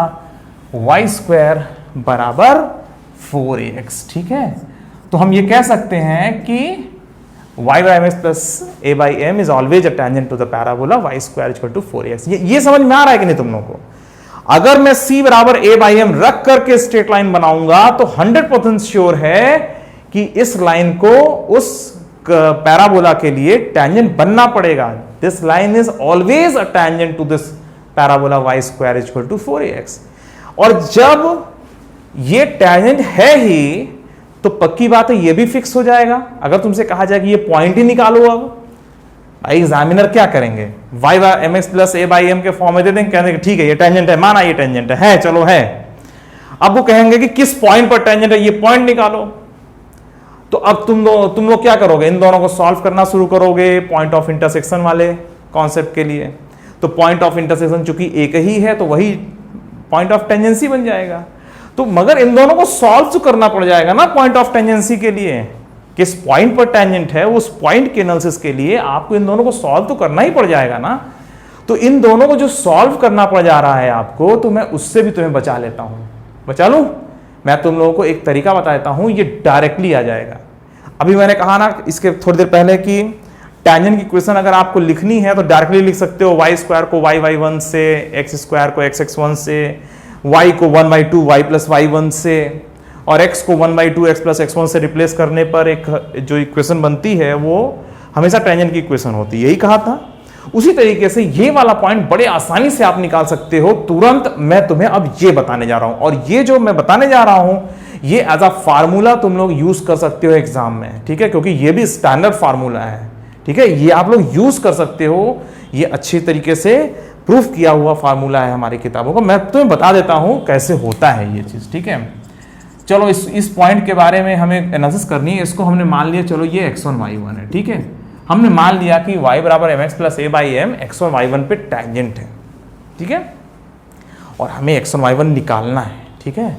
y square बराबर 4ax, ठीक है। तो हम ये कह सकते हैं कि y by mx plus a by m is always a tangent to the parabola y square equal to 4ax। ये समझ में आ रहा है कि नहीं तुम लोगों को। अगर मैं c बराबर a बाई m रख करके स्ट्रेट लाइन बनाऊंगा तो 100% श्योर है कि इस लाइन को उस पैराबोला के लिए टेंजेंट बनना पड़ेगा। This line is always a tangent to this parabola y square equal to 4ax। और जब ये टेंजेंट है ही तो पक्की बात है ये भी फिक्स हो जाएगा। अगर तुमसे कहा जाए कि ये पॉइंट ही निकालो, अब भाई एग्जामिनर क्या करेंगे, y by mx plus a by m के फॉर्म में दे देंगे, कहने ठीक है ये टेंजेंट है, माना ये टेंजेंट है, चलो है। अब वो कहेंगे कि किस पॉइंट पर टेंजेंट है, ये पॉइंट निकालो। तो अब तुम लोग क्या करोगे, इन दोनों को सॉल्व करना शुरू करोगे पॉइंट ऑफ इंटरसेक्शन वाले कॉन्सेप्ट के लिए। तो पॉइंट ऑफ इंटरसेक्शन चूंकि एक ही है तो वही पॉइंट ऑफ टेंजेंसी बन जाएगा। तो मगर इन दोनों को सॉल्व तो करना पड़ जाएगा ना पॉइंट ऑफ टेंजेंसी के लिए, किस पॉइंट पर टेंजेंट है उस पॉइंट के एनालिसिस के लिए आपको इन दोनों को सॉल्व तो करना ही पड़ जाएगा ना। तो इन दोनों को जो सॉल्व करना पड़ जा रहा है आपको, तो मैं उससे भी तुम्हें बचा लेता हूं। बचा लूं, मैं तुम लोगों को एक तरीका बता देता हूं, ये डायरेक्टली आ जाएगा। अभी मैंने कहा ना इसके थोड़ी देर पहले कि टेंजेंट की इक्वेशन अगर आपको लिखनी है तो डायरेक्टली लिख सकते हो, y स्क्वायर को y1 से, x स्क्वायर को x1 से, y को 1/2 y प्लस y1 से, और x को 1/2 x प्लस x1 से रिप्लेस करने पर एक जो इक्वेशन बनती है वो हमेशा टेंजेंट की इक्वेशन होती है, यही कहा था। उसी तरीके से ये वाला पॉइंट बड़े आसानी से आप निकाल सकते हो तुरंत। मैं तुम्हें अब ये बताने जा रहा हूं, और ये जो मैं बताने जा रहा हूं ये एज अ फार्मूला तुम लोग यूज कर सकते हो एग्जाम में, ठीक है, क्योंकि ये भी स्टैंडर्ड फार्मूला है, ठीक है, ये आप लोग यूज कर सकते हो। ये अच्छी तरीके से प्रूफ किया हुआ फार्मूला है हमारी किताबों का। मैं तुम्हें बता देता हूं कैसे होता है ये चीज, ठीक है। चलो इस पॉइंट के बारे में हमें एनालिसिस करनी है। इसको हमने मान लिया, चलो ये x1 y1 है, ठीक है। हमने मान लिया कि y बराबर mx plus a by m x1 y1 पे टेंजेंट है, ठीक है, और हमें x1 y1 निकालना है, ठीक है।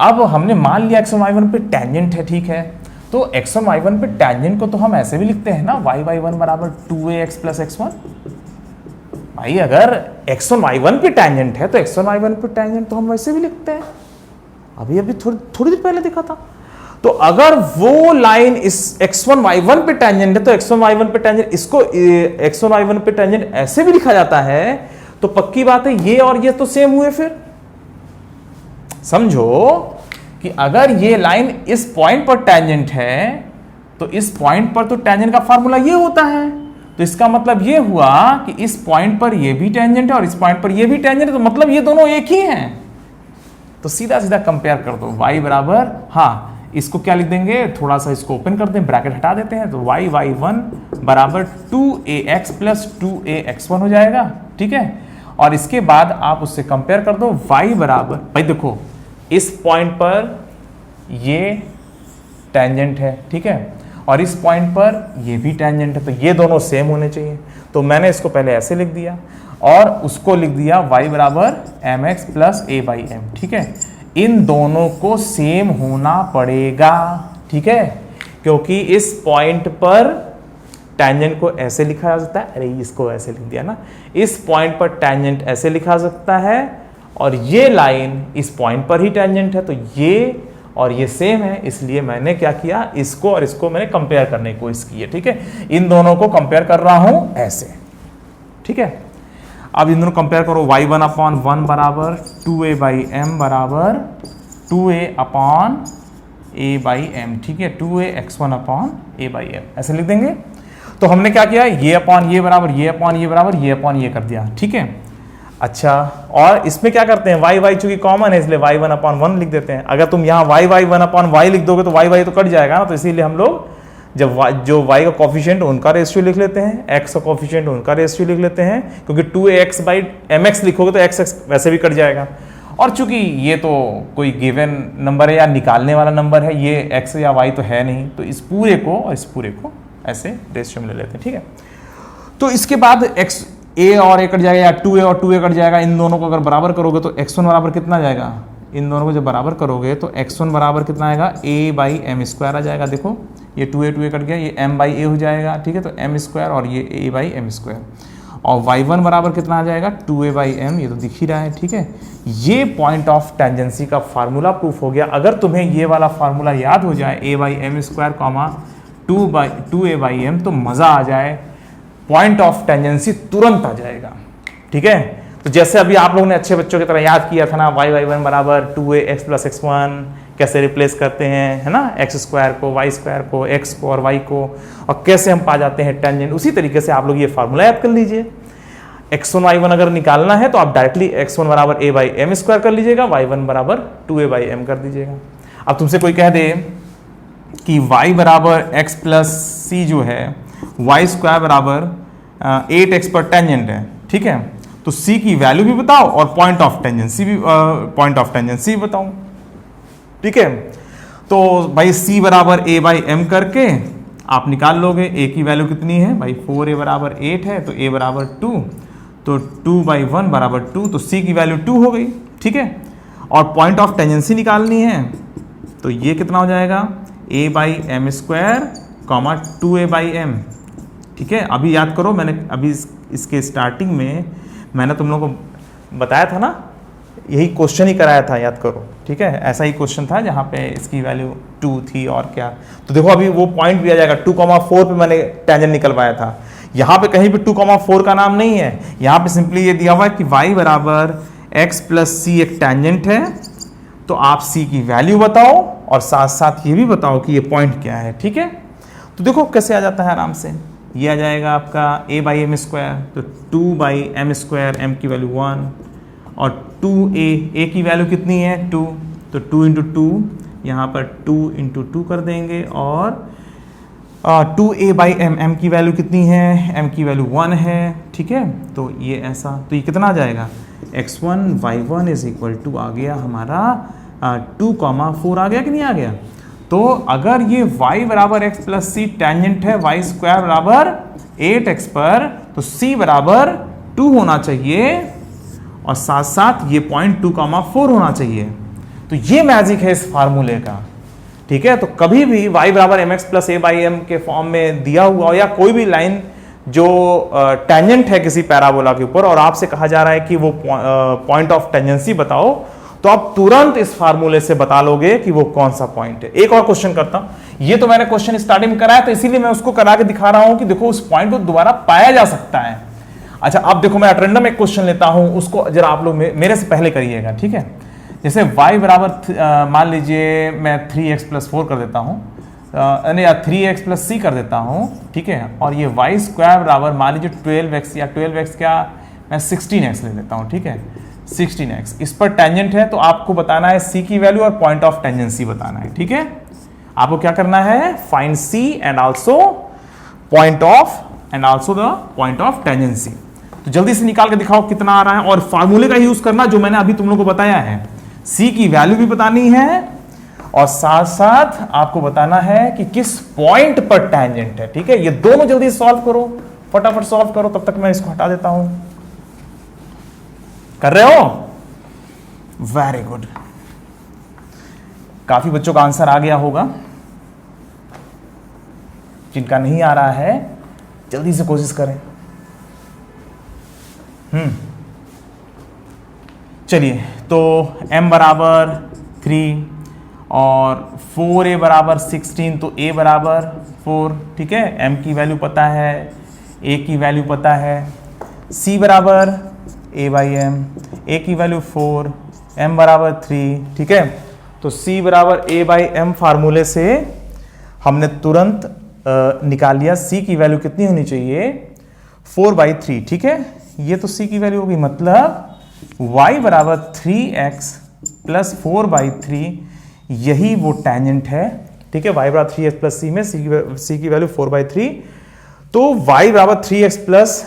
अब हमने मान लिया x1 y1 पे टेंजेंट है, ठीक है। तो x1 y1 पे टेंजेंट को तो हम ऐसे भी लिखते हैं ना, y/1 बराबर 2ax प्लस x1। भाई अगर x1 y1 पे टेंजेंट है तो x1 y1 पे टेंजेंट तो हम वैसे भी लिखते हैं, अभी थोड़ी देर पहले दिखा था। तो अगर वो लाइन इस x1 y1 पे टेंजेंट है तो x1 y1 पे टेंजेंट, इसको x1 y1 पे टेंजेंट ऐसे भी लिखा जाता है, तो पक्की बात है ये और ये तो सेम हुए। फिर समझो कि अगर ये लाइन इस पॉइंट पर टेंजेंट है तो इस पॉइंट पर तो टेंजेंट का फार्मूला ये होता है, तो इसका मतलब ये हुआ कि इस पॉइंट पर ये भी टेंजेंट है और इस पॉइंट पर ये भी टेंजेंट है, तो मतलब ये दोनों एक ही हैं। तो सीधा सीधा कंपेयर कर दो, y बराबर, हाँ इसको क्या लिख देंगे, थोड़ा सा इसको ओपन कर दें, ब्रैकेट हटा देते हैं, तो y1 बराबर 2ax प्लस 2ax1 हो जाएगा, ठीक है। और इसके बाद आप उससे कंपेयर कर दो, y बराबर, भाई देखो इस पॉइंट पर ये टेंजेंट है, ठीक है, और इस पॉइंट पर ये भी टेंजेंट है, तो ये दोनों सेम होने चाहिए। तो मैंने इसको पहले ऐसे लिख दिया और उसको लिख दिया y बराबर mx plus a by m, ठीक है। इन दोनों को सेम होना पड़ेगा, ठीक है, क्योंकि इस पॉइंट पर टेंजेंट को ऐसे लिखा जा सकता है, अरे इसको ऐसे लिख दिया ना, इस पॉइंट पर टेंजेंट ऐसे लिखा जा सकता है और ये लाइन इस पॉइंट पर ही टेंजेंट है, तो ये और ये सेम है, इसलिए मैंने क्या किया, इसको और इसको मैंने कंपेयर करने की कोशिश की है, ठीक है। इन दोनों को कंपेयर कर रहा हूं ऐसे, ठीक है। अब इन दोनों कंपेयर करो, y1 अपॉन 1 बराबर 2a बाई एम बराबर 2a upon a by m, ठीक है, 2a x1 upon a by M, ऐसे लिख देंगे। तो हमने क्या किया, ये अपॉन ये बराबर ये अपॉन ये बराबर ये अपॉन ये कर दिया, ठीक है। अच्छा, और इसमें क्या करते हैं, y चूंकि कॉमन है इसलिए y1 अपॉन 1 लिख देते हैं। अगर तुम यहाँ y 1 अपॉन y लिख दोगे तो y तो कट जाएगा ना, तो इसीलिए हम लोग जब जो y का कॉफिशिएंट उनका रेशियो लिख लेते हैं, x का कॉफिशिएंट उनका रेशियो लिख लेते हैं, क्योंकि 2ax बाई mx लिखोगे तो x वैसे भी कट जाएगा। और चूंकि ये तो कोई गिवन नंबर है या निकालने वाला नंबर है, ये x या y तो है नहीं, तो इस पूरे को और इस पूरे को ऐसे रेशियो में ले लेते हैं, ठीक है। तो इसके बाद x a और a कट जाएगा या 2a और 2a कट जाएगा, इन दोनों को अगर बराबर करोगे तो x1 बराबर कितना जाएगा, इन दोनों को जब बराबर करोगे तो x1 बराबर कितना आएगा, a बाई एम स्क्वायर आ जाएगा। देखो ये 2a कट गया, ये m बाई a हो जाएगा, ठीक है, तो m स्क्वायर और ये a बाई एम स्क्वायर, और y1 बराबर कितना आ जाएगा, 2a बाई एम, ये तो दिख ही रहा है, ठीक है। ये पॉइंट ऑफ टेंजेंसी का फार्मूला प्रूफ हो गया। अगर तुम्हें ये वाला फार्मूला याद हो जाए, a by m square comma 2a by m, तो मज़ा आ जाए, पॉइंट ऑफ टेंजेंसी तुरंत आ जाएगा, ठीक है। तो जैसे अभी आप लोगों ने अच्छे बच्चों की तरह याद किया था ना, y1 बराबर 2ax प्लस x1 कैसे रिप्लेस करते हैं, है ना, x स्क्वायर को, y स्क्वायर को, x को और y को, और कैसे हम पा जाते हैं टेंजेंट, उसी तरीके से आप लोग ये फार्मूला याद कर लीजिए। x1 y1 अगर निकालना है तो आप डायरेक्टली x1 बराबर a बाई एम स्क्वायर कर लीजिएगा, y1 बराबर 2a बाई एम कर दीजिएगा। अब तुमसे कोई कह दे कि y बराबर x प्लस c जो है y स्क्वायर बराबर 8x पर टेंजेंट है, ठीक है, तो c की वैल्यू भी बताओ और पॉइंट ऑफ टेंजेंसी भी बताओ, ठीक है। तो भाई c बराबर a बाई एम करके आप निकाल लोगे, a की वैल्यू कितनी है भाई, 4a बराबर 8 है, तो a बराबर 2, तो 2 बाई 1 बराबर 2, तो c की वैल्यू 2 हो गई, ठीक है। और पॉइंट ऑफ टेंजेंसी निकालनी है, तो ये कितना हो जाएगा, a by m square comma 2a by m, ठीक है। अभी याद करो, मैंने अभी इसके स्टार्टिंग में मैंने तुम लोगों को बताया था ना, यही क्वेश्चन ही कराया था, याद करो, ठीक है। ऐसा ही क्वेश्चन था जहाँ पे इसकी वैल्यू 2 थी और क्या, तो देखो अभी वो पॉइंट भी आ जाएगा, 2,4 पे मैंने टेंजेंट निकलवाया था। यहाँ पे कहीं भी 2,4 का नाम नहीं है, यहाँ पे सिंपली ये दिया हुआ है कि y बराबर x प्लस c एक टेंजेंट है, तो आप c की वैल्यू बताओ और साथ साथ ये भी बताओ कि ये पॉइंट क्या है, ठीक है। तो देखो कैसे आ जाता है आराम से, ये आ जाएगा आपका a बाई एम स्क्वायर, तो 2 बाई एम स्क्वायर, m की वैल्यू 1, और 2a की वैल्यू कितनी है 2, तो 2 इंटू 2, यहाँ पर 2 इंटू 2 कर देंगे, और 2a बाई m की वैल्यू कितनी है, m की वैल्यू 1 है, ठीक है। तो ये ऐसा, तो ये कितना आ जाएगा, x1 y1 is equal to आ गया हमारा 2,4 आ गया कि नहीं आ गया। तो अगर ये y बराबर x प्लस सी टेंजेंट है y स्क्वायर बराबर 8x पर, तो c बराबर 2 होना चाहिए और साथ साथ ये पॉइंट 2,4 होना चाहिए। तो ये मैजिक है इस फार्मूले का, ठीक है। तो कभी भी y बराबर mx plus a by m के फॉर्म में दिया हुआ हो या कोई भी लाइन जो टेंजेंट है किसी पैराबोला के ऊपर और आपसे कहा जा रहा है कि वो पॉइंट ऑफ टेंजेंसी बताओ, तो आप तुरंत इस फार्मूले से बता लोगे कि वो कौन सा पॉइंट है। एक और क्वेश्चन करता हूं, ये तो मैंने क्वेश्चन स्टार्टिंग में कराया, तो इसीलिए मैं उसको करा के दिखा रहा हूं कि देखो उस पॉइंट को दोबारा पाया जा सकता है। अच्छा, अब देखो मैं रैंडम एक क्वेश्चन लेता हूं, उसको जरा आप लोग मेरे से पहले करिएगा, ठीक है। जैसे y बराबर मान लीजिए मैं 3x प्लस 4 कर देता हूं, या 3x प्लस सी कर देता हूं, ठीक है, और ये वाई स्क्वायर बराबर मान लीजिए 12x या 12x क्या मैं 16x ले लेता हूं, ठीक है, 16x। इस पर टेंजेंट है तो आपको बताना है c की वैल्यू और पॉइंट ऑफ टेंजेंसी बताना है, ठीक है। आपको क्या करना है, find c and also point of tangency. तो जल्दी से निकाल के दिखाओ कितना आ रहा है, और फार्मूले का यूज करना जो मैंने अभी तुम लोगों को बताया है। c की वैल्यू भी बतानी है और साथ साथ आपको बताना है कि किस पॉइंट पर टेंजेंट है, ठीक है। ये दोनों जल्दी सॉल्व करो, फटाफट सॉल्व करो, तब तक मैं इसको हटा देता हूं। कर रहे हो? Very good. काफी बच्चों का आंसर आ गया होगा, जिनका नहीं आ रहा है जल्दी से कोशिश करें। चलिए, तो m बराबर 3 और 4a बराबर 16, तो a बराबर 4, ठीक है। m की वैल्यू पता है, a की वैल्यू पता है, c बराबर a बाई m, a की वैल्यू 4, m बराबर 3, ठीक है। तो c बराबर a बाई m फार्मूले से हमने तुरंत निकाल लिया c की वैल्यू कितनी होनी चाहिए, 4/3, ठीक है। ये तो c की वैल्यू होगी, मतलब y बराबर 3x प्लस 4/3, यही वो टेंजेंट है, ठीक है। y बराबर 3x प्लस c में c की वैल्यू 4/3, तो y बराबर 3x प्लस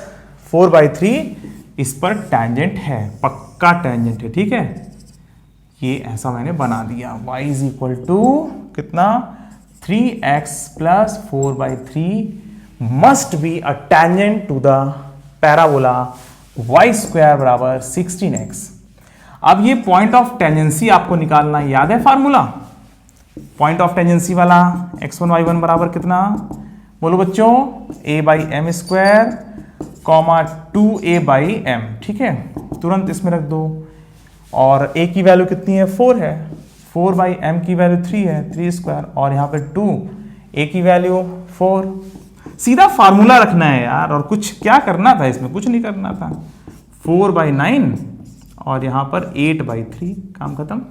4/3 इस पर टेंजेंट है, पक्का टेंजेंट है, ठीक है। ये ऐसा मैंने बना दिया, y इज इक्वल टू कितना, 3x plus 4/3 must be a tangent to the parabola y square बराबर 16x। अब ये पॉइंट ऑफ टेंजेंसी आपको निकालना याद है फार्मूला, पॉइंट ऑफ टेंजेंसी वाला x1 y1 बराबर कितना, बोलो बच्चों, a by m square comma 2a by m, ठीक है। तुरंत इसमें रख दो, और a की वैल्यू कितनी है, 4 है, 4/m की वैल्यू 3 है, 3 स्क्वायर, और यहाँ पे 2, a की वैल्यू 4। सीधा फार्मूला रखना है यार, और कुछ क्या करना था इसमें, कुछ नहीं करना था। 4/9 और यहाँ पर 8/3, काम खत्म।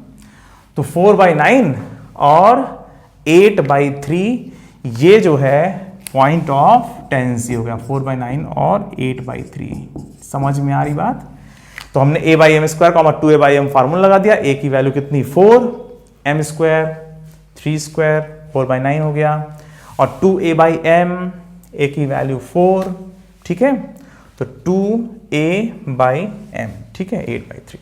तो 4/9 और 8/3 ये जो है पॉइंट ऑफ टेंजेंसी हो गया, 4/9 और 8/3। समझ में आ रही बात? तो हमने a by m square comma 2a by m formula लगा दिया, a की वैल्यू कितनी 4, m स्क्वायर 3 स्क्वायर 4/9 हो गया, और 2a बाई एम, a की वैल्यू 4, ठीक है। तो 2a बाई एम, ठीक है, 8/3।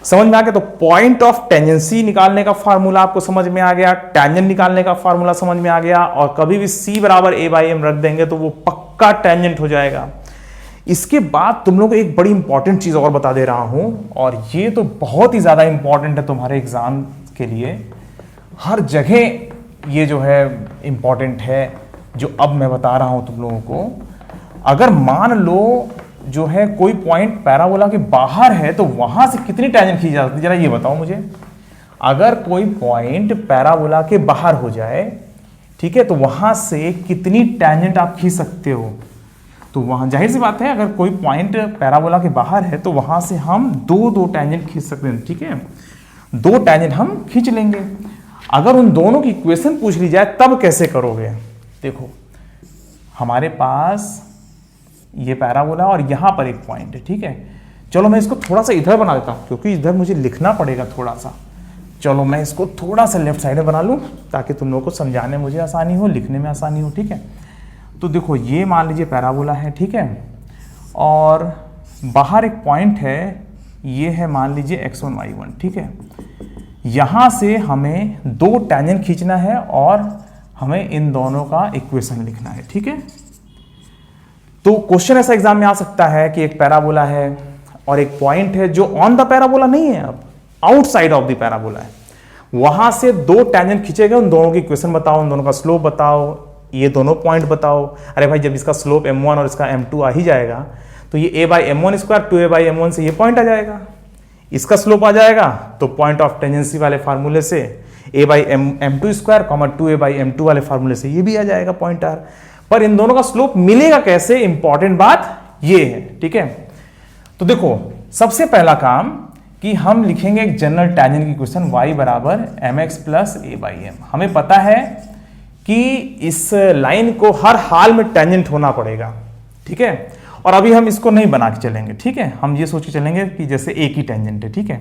समझ में आ गया? तो पॉइंट ऑफ टेंजेंसी निकालने का फार्मूला आपको समझ में आ गया, टेंजेंट निकालने का फार्मूला समझ में आ गया, और कभी भी c बराबर a बाई एम रख देंगे तो वो पक्का टेंजेंट हो जाएगा। इसके बाद तुम लोग को एक बड़ी इंपॉर्टेंट चीज और बता दे रहा हूं, और ये तो बहुत ही ज्यादा इंपॉर्टेंट है तुम्हारे एग्जाम के लिए, हर जगह ये जो है इंपॉर्टेंट है, जो अब मैं बता रहा हूं तुम लोगों को। अगर मान लो जो है कोई पॉइंट पैराबोला के बाहर है तो वहां से कितनी टेंजेंट खींची जा सकती है, जरा ये बताओ मुझे। अगर कोई पॉइंट पैराबोला के बाहर हो जाए, ठीक है, तो वहां से कितनी टेंजेंट आप खींच सकते हो। तो वहां जाहिर सी बात है, अगर कोई पॉइंट पैराबोला के बाहर है तो वहां से हम दो टेंजेंट खींच सकते हैं, ठीक है, 2 टेंजेंट हम खींच लेंगे। अगर उन दोनों की इक्वेशन पूछ ली जाए तब कैसे करोगे। देखो, हमारे पास ये पैराबोला और यहां पर एक पॉइंट है, ठीक है। चलो मैं इसको थोड़ा सा इधर बना देता हूं, क्योंकि इधर मुझे लिखना पड़ेगा थोड़ा सा। चलो मैं इसको थोड़ा सा लेफ्ट साइड में बना लूं, ताकि तुम लोगों को समझाने में मुझे आसानी हो, लिखने में आसानी हो, ठीक है। तो देखो, ये मान लीजिए पैराबोला है, ठीक है, और बाहर एक पॉइंट है, ये है मान लीजिए x1 y1, ठीक है। यहां से हमें 2 टेंजेंट खींचना है और हमें इन दोनों का इक्वेशन लिखना है, ठीक है। तो क्वेश्चन ऐसा एग्जाम में आ सकता है कि एक पैराबोला है और एक पॉइंट है जो ऑन द पैराबोला नहीं है, अब आउटसाइड ऑफ द पैराबोला है, वहां से 2 टेंजेंट खींचे गए, उन दोनों की इक्वेशन बताओ, उन दोनों का स्लोप बताओ, ये दोनों पॉइंट बताओ। अरे भाई, जब इसका स्लोप m1 और इसका m2 आ ही जाएगा तो ये a by m1 square 2a by m1 से ये पॉइंट आ जाएगा, इसका स्लोप आ जाएगा, तो पॉइंट ऑफ टेंजेंसी वाले फार्मूले से a by m2 square comma 2a by m2 वाले फार्मूले से ये भी आ जाएगा पॉइंट r। पर इन दोनों का स्लोप मिलेगा कैसे, इंपॉर्टेंट बात ये है, ठीक है। तो देखो, सबसे पहला काम कि हम लिखेंगे एक जनरल टेंजेंट की इक्वेशन y बराबर mx plus a by m। हमें पता है कि इस लाइन को हर हाल में टेंजेंट होना पड़ेगा, ठीक है। और अभी हम इसको नहीं बना के चलेंगे, ठीक है, हम ये सोच के चलेंगे कि जैसे एक ही टेंजेंट है, ठीक है।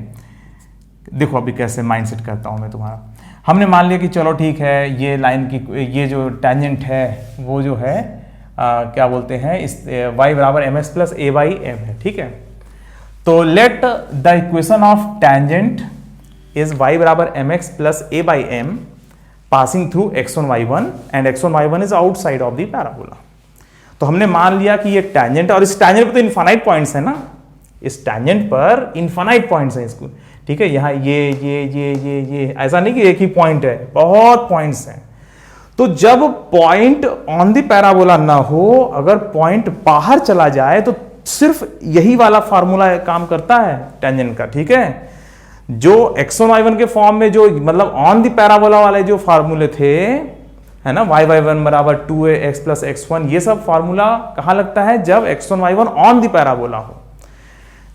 देखो अभी कैसे माइंडसेट करता हूं मैं तुम्हारा। हमने मान लिया कि चलो ठीक है, ये लाइन की ये जो टेंजेंट है वो जो है क्या बोलते हैं, इस y बराबर mx plus a by m है, ठीक है। तो let the equation of tangent is y बराबर mx plus a by m passing through x1 y1 and x1 y1 is outside of the parabola. तो हमने मान लिया कि ये टेंजेंट, और इस टेंजेंट पर तो इनफाइनाइट पॉइंट्स है ना, इस टेंजेंट पर इनफाइनाइट पॉइंट्स हैं इसको, ठीक है। यहाँ ये ऐसा नहीं कि एक ही पॉइंट है, बहुत पॉइंट्स हैं। तो जब पॉइंट ऑन द पैराबोला ना हो, अगर पॉइंट बाहर चला जाए तो सिर्फ यही वाला फार्मूला काम करता है टेंजेंट का, ठीक है। जो x1 y1 के फॉर्म में जो मतलब ऑन द पैराबोला वाले जो फार्मूले थे, है ना, y1 बराबर 2ax प्लस x1, ये सब फार्मूला कहां लगता है, जब x1 y1 on the parabola हो।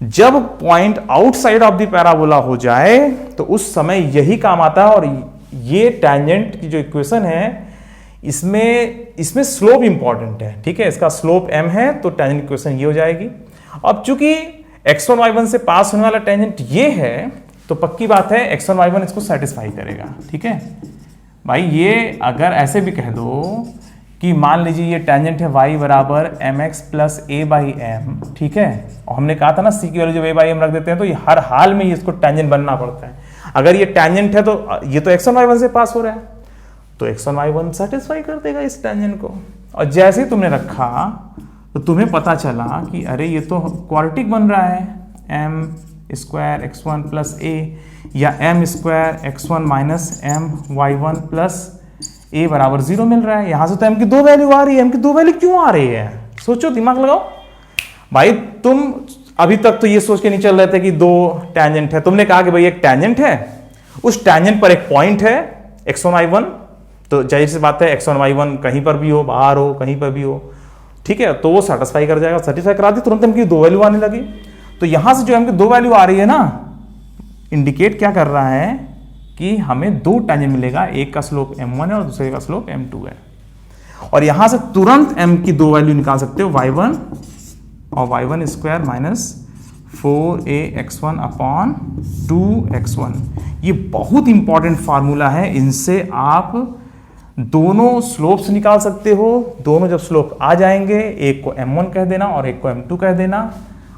जब point outside of the parabola हो जाए तो उस समय यही काम आता है। और ये टेंजेंट की जो इक्वेशन है, इसमें स्लोप इंपॉर्टेंट है, ठीक है। इसका स्लोप m है, तो टेंजेंट इक्वेशन ये हो जाएगी। अब चूंकि x1 y1 से पास होने वाला टेंजेंट ये है, तो पक्की बात है x1 y1 इसको सेटिस्फाई करेगा, ठीक है भाई। ये अगर ऐसे भी कह दो कि मान लीजिए ये टेंजेंट है y बराबर mx plus a by m, ठीक है। और हमने कहा था ना c की वैल्यू जब a बाई m रख देते हैं तो ये हर हाल में इसको टेंजेंट बनना पड़ता है। अगर ये टेंजेंट है तो ये तो x1 y1 से पास हो रहा है, तो x1 y1 सेटिस्फाई कर देगा इस टेंजेंट को। और जैसे ही तुमने रखा तो तुम्हें पता चला कि अरे ये तो क्वाड्रेटिक बन रहा है, m square x1 plus a या m square x1 minus m y1 plus a बराबर 0 मिल रहा है। यहां से तो m की दो वैल्यू आ रही है, m की दो वैल्यू क्यों आ रही है, सोचो, दिमाग लगाओ भाई। तुम अभी तक तो ये सोच के नहीं चल रहे थे कि दो टेंजेंट है, तुमने कहा कि भाई एक टेंजेंट है, उस टेंजेंट पर एक पॉइंट है x1 y1, तो जाहिर सी बात है x1 y1 कहीं पर भी हो, बाहर हो, कहीं पर भी हो, ठीक है, तो वो सेटिस्फाई कर जाएगा। सेटिस्फाई करा दी, तुरंत m की दो वैल्यू आने लगी। तो यहां से जो m की दो वैल्यू आ रही है ना, इंडिकेट क्या कर रहा है कि हमें दो टेंजेंट मिलेगा, एक का स्लोप m1 है और दूसरे का स्लोप m2 है। और यहां से तुरंत m की दो वैल्यू निकाल सकते हो, y1 और y1 square minus 4ax1 upon 2x1। ये बहुत इंपॉर्टेंट फार्मूला है, इनसे आप दोनों स्लोप्स निकाल सकते हो। दोनों जब स्लोप आ जाएंगे, एक को m1 कह देना और एक को m2 कह देना,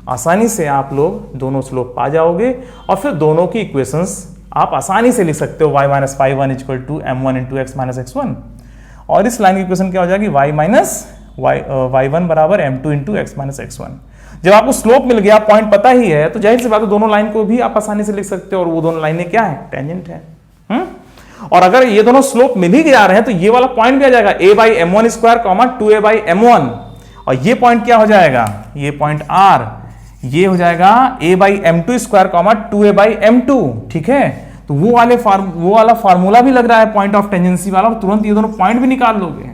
आसानी से आप लोग दोनों स्लोप पा जाओगे। और फिर दोनों की इक्वेशंस आप आसानी से लिख सकते हो, y minus five one equal to m1 into x minus x1। और इस लाइन की इक्वेशन क्या हो जाएगी, y माइनस y1 बराबर m2 into x minus x1। जब आपको स्लोप मिल गया, पॉइंट पता ही है, तो जाहिर सी बात है दोनों लाइन को भी आप आसानी से लिख सकते हो। और वो दोनों लाइनें क्या है, टेंजेंट है। और अगर ये दोनों स्लोप मिल ही जा रहे हैं तो ये वाला पॉइंट भी आ जाएगा a by m1 square comma 2a by m1। और ये पॉइंट क्या हो जाएगा, ये पॉइंट r, ये हो जाएगा a by m2 square comma 2a by m2, ठीक है। तो वो वाला फार्मूला भी लग रहा है पॉइंट ऑफ टेंजेंसी वाला, और तुरंत ये दोनों पॉइंट भी निकाल लोगे,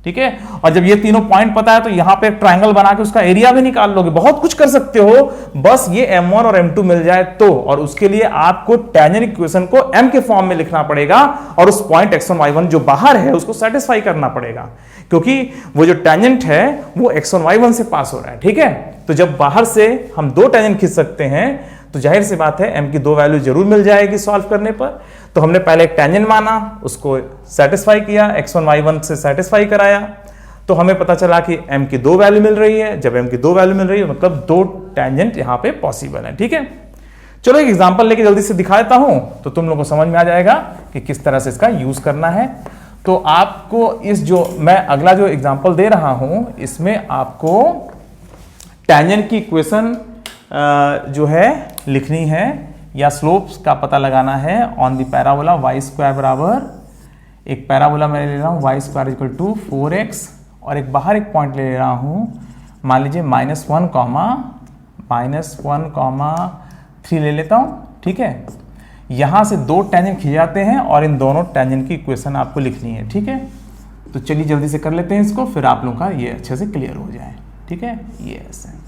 ठीक है। और जब ये तीनों पॉइंट पता है तो यहां पे एक ट्रायंगल बना के उसका एरिया भी निकाल लोगे। बहुत कुछ कर सकते हो, बस ये m1 और m2 मिल जाए तो। और उसके लिए आपको टेंजेंट इक्वेशन को m के फॉर्म में लिखना पड़ेगा और उस पॉइंट x1 y1 जो बाहर है उसको सेटिस्फाई करना पड़ेगा, क्योंकि वो जो टेंजेंट है वो x1 y1 से पास हो रहा है, ठीक है। तो जब बाहर से हम दो टेंजेंट खींच सकते हैं तो जाहिर सी बात है m की दो वैल्यू जरूर मिल जाएगी सॉल्व करने पर। तो हमने पहले एक टेंजेंट माना, उसको सेटिस्फाई किया, x1 y1 से सेटिस्फाई कराया, तो हमें पता चला कि m की दो वैल्यू मिल रही है। जब m की दो वैल्यू मिल रही है मतलब दो टेंजेंट यहां पे पॉसिबल है, ठीक है। चलो एक एग्जांपल लेके जल्दी से दिखा देता हूं तो तुम लोगों को समझ में आ जाएगा कि किस तरह से इसका यूज करना है। तो आपको इस जो मैं अगला जो एग्जांपल दे रहा हूं इसमें आपको टेंजेंट की इक्वेशन जो है लिखनी है या स्लोप्स का पता लगाना है on the parabola y square बराबर, एक पैराबोला मैं ले रहा हूँ y square equal to 4x, और एक बाहर एक पॉइंट ले रहा हूँ, मान लीजिए -1 कॉमा 3 ले लेता हूँ, ठीक है। यहाँ से दो टेंजेंट खिंचाते हैं और इन दोनों टेंजेंट की इक्वेशन आपको लिखनी है, ठीक है। तो चलिए जल्दी से कर लेते हैं इसको, फिर आप लोगों का ये अच्छे से क्लियर हो जाए, ठीक है। ये ऐसे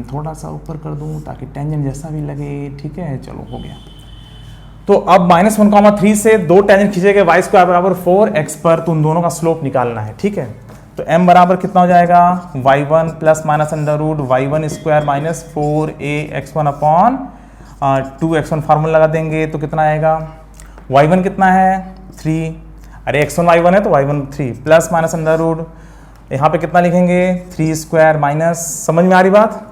थोड़ा सा ऊपर कर दूं ताकि टेंजेंट जैसा भी लगे, ठीक है। चलो हो गया। तो अब -1,3 से दो टेंजेंट खींचे गए y स्क्वायर बराबर 4x पर, तो उन दोनों का स्लोप निकालना है, ठीक है। तो m बराबर कितना हो जाएगा, y1 plus minus under root y1 square minus 4ax1 upon 2x1 formula लगा देंगे तो कितना आएगा, y1 कितना है 3, अरे x1 y1 है तो y1 3 plus minus under root यहाँ पे कितना लिखेंगे 3 स्क्वायर माइनस, समझ में आ रही बात,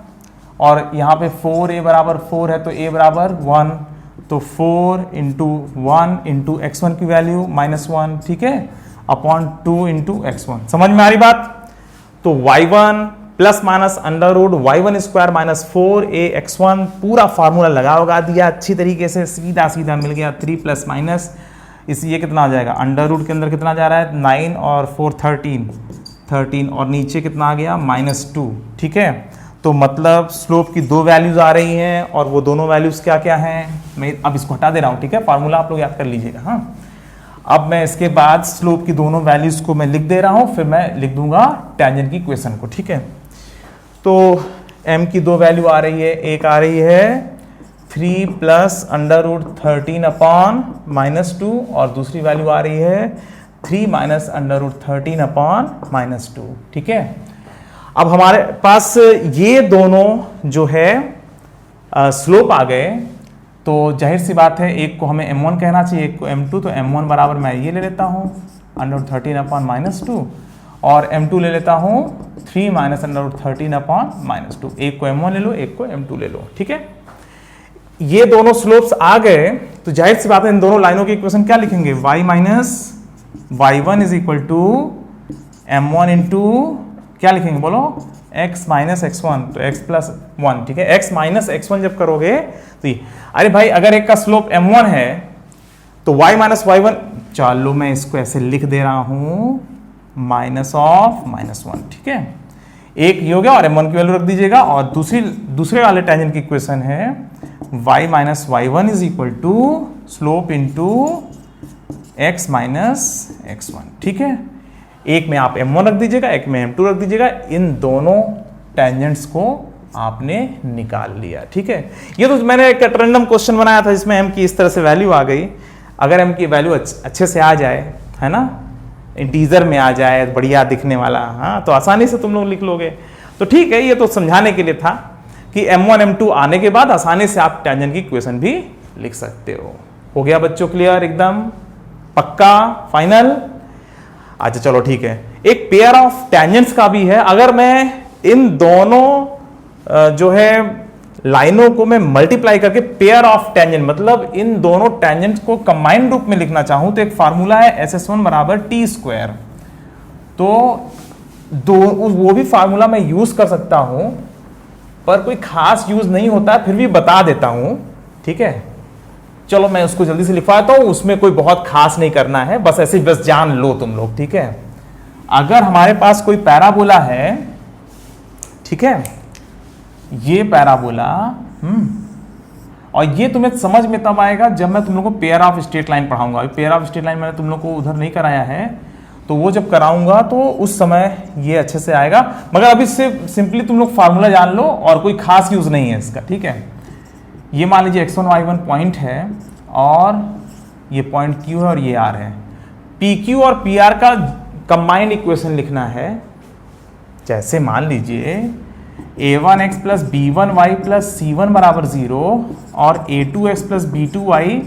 और यहाँ पे 4a बराबर 4 है तो a बराबर 1, तो 4 इंटू 1 इंटू x1 की वैल्यू -1, ठीक है, अपॉन 2 इंटू x1, समझ में आ रही बात। तो y1 plus minus under root y1 square minus 4ax1 पूरा फार्मूला लगा दिया अच्छी तरीके से, सीधा सीधा मिल गया 3 प्लस माइनस, इसी ये कितना आ जाएगा, अंडर रूट के अंदर कितना जा रहा है 9 और 4 13 और नीचे कितना आ गया -2, ठीक है। तो मतलब स्लोप की दो वैल्यूज आ रही हैं और वो दोनों वैल्यूज क्या क्या हैं, मैं अब इसको हटा दे रहा हूँ, ठीक है, फार्मूला आप लोग याद कर लीजिएगा। हाँ, अब मैं इसके बाद स्लोप की दोनों वैल्यूज को मैं लिख दे रहा हूँ, फिर मैं लिख दूंगा टेंजेंट की इक्वेशन को, ठीक है। तो m की दो वैल्यू आ रही है, एक आ रही है 3 प्लस अंडर रूट 13 अपॉन -2 और दूसरी वैल्यू आ रही है 3 माइनस अंडर रूट 13 अपॉन -2, ठीक है। अब हमारे पास ये दोनों जो है स्लोप आ गए, तो जाहिर सी बात है एक को हमें m1 कहना चाहिए, एक को m2, तो m1 बराबर मैं ये ले लेता हूँ अंडर रूट 13 अपॉन -2 और m2 ले लेता हूँ 3 माइनस अंडर रूट 13 अपॉन -2, एक को m1 ले लो एक को m2 ले लो, ठीक है। ये दोनों स्लोप्स आ गए तो जाहिर सी बात है इन दोनों लाइनों की इक्वेशन क्या लिखेंगे, y minus y1 is equal to m1 into क्या लिखेंगे बोलो, x माइनस x1, तो x प्लस 1, ठीक है। x माइनस x1 जब करोगे तो ये, अरे भाई अगर एक का स्लोप m1 है तो y माइनस y1, चलो मैं इसको ऐसे लिख दे रहा हूं माइनस ऑफ -1, ठीक है। एक ये हो गया और m1 की वैल्यू रख दीजिएगा, और दूसरे वाले टेंजेंट की इक्वेशन है y minus y1 is equal to slope into x minus x1, ठीक है। एक में आप m1 रख दीजिएगा, एक में m2 रख दीजिएगा, इन दोनों टेंजेंट्स को आपने निकाल लिया, ठीक है। ये तो मैंने एक रैंडम क्वेश्चन बनाया था जिसमें m की इस तरह से वैल्यू आ गई, अगर m की वैल्यू अच्छे से आ जाए, है ना, इंटीजर में आ जाए बढ़िया दिखने वाला, हाँ, तो आसानी से तुम लोग लिख लोगे, तो ठीक है। ये तो समझाने के लिए था कि m1 m2 आने के बाद आसानी से आप टेंजेंट की इक्वेशन भी लिख सकते हो गया बच्चों, क्लियर, एकदम पक्का, फाइनल। अच्छा चलो ठीक है, एक पेयर ऑफ टेंजेंट्स का भी है, अगर मैं इन दोनों जो है लाइनों को मैं मल्टीप्लाई करके पेयर ऑफ टेंजेंट, मतलब इन दोनों टेंजेंट्स को कंबाइंड रूप में लिखना चाहूं तो एक फार्मूला है SS1 बराबर टी स्क्वायर, तो वो भी फार्मूला मैं यूज कर सकता हूं, पर कोई खास यूज नहीं होता, फिर भी बता देता हूं, ठीक है। चलो मैं उसको जल्दी से लिखवाता हूं, उसमें कोई बहुत खास नहीं करना है, बस ऐसे बस जान लो तुम लोग, ठीक है। अगर हमारे पास कोई पैराबोला है, ठीक है, ये पैराबोला, और ये तुम्हें समझ में तब आएगा जब मैं तुम लोग को पेयर ऑफ स्ट्रेट लाइन पढ़ाऊंगा। पेयर ऑफ स्ट्रेट लाइन मैंने तुम लोग को उधर नहीं कराया है, तो वो जब कराऊंगा तो उस समय ये अच्छे से आएगा, मगर अभी से सिंपली तुम लोग फार्मूला जान लो और कोई खास यूज नहीं है इसका, ठीक है। ये मान लीजिए x1 y1 पॉइंट है और ये पॉइंट Q है और ये R है, PQ और PR का कंबाइंड इक्वेशन लिखना है, जैसे मान लीजिए a1x plus b1y plus c1 बराबर 0 और a2x plus b2y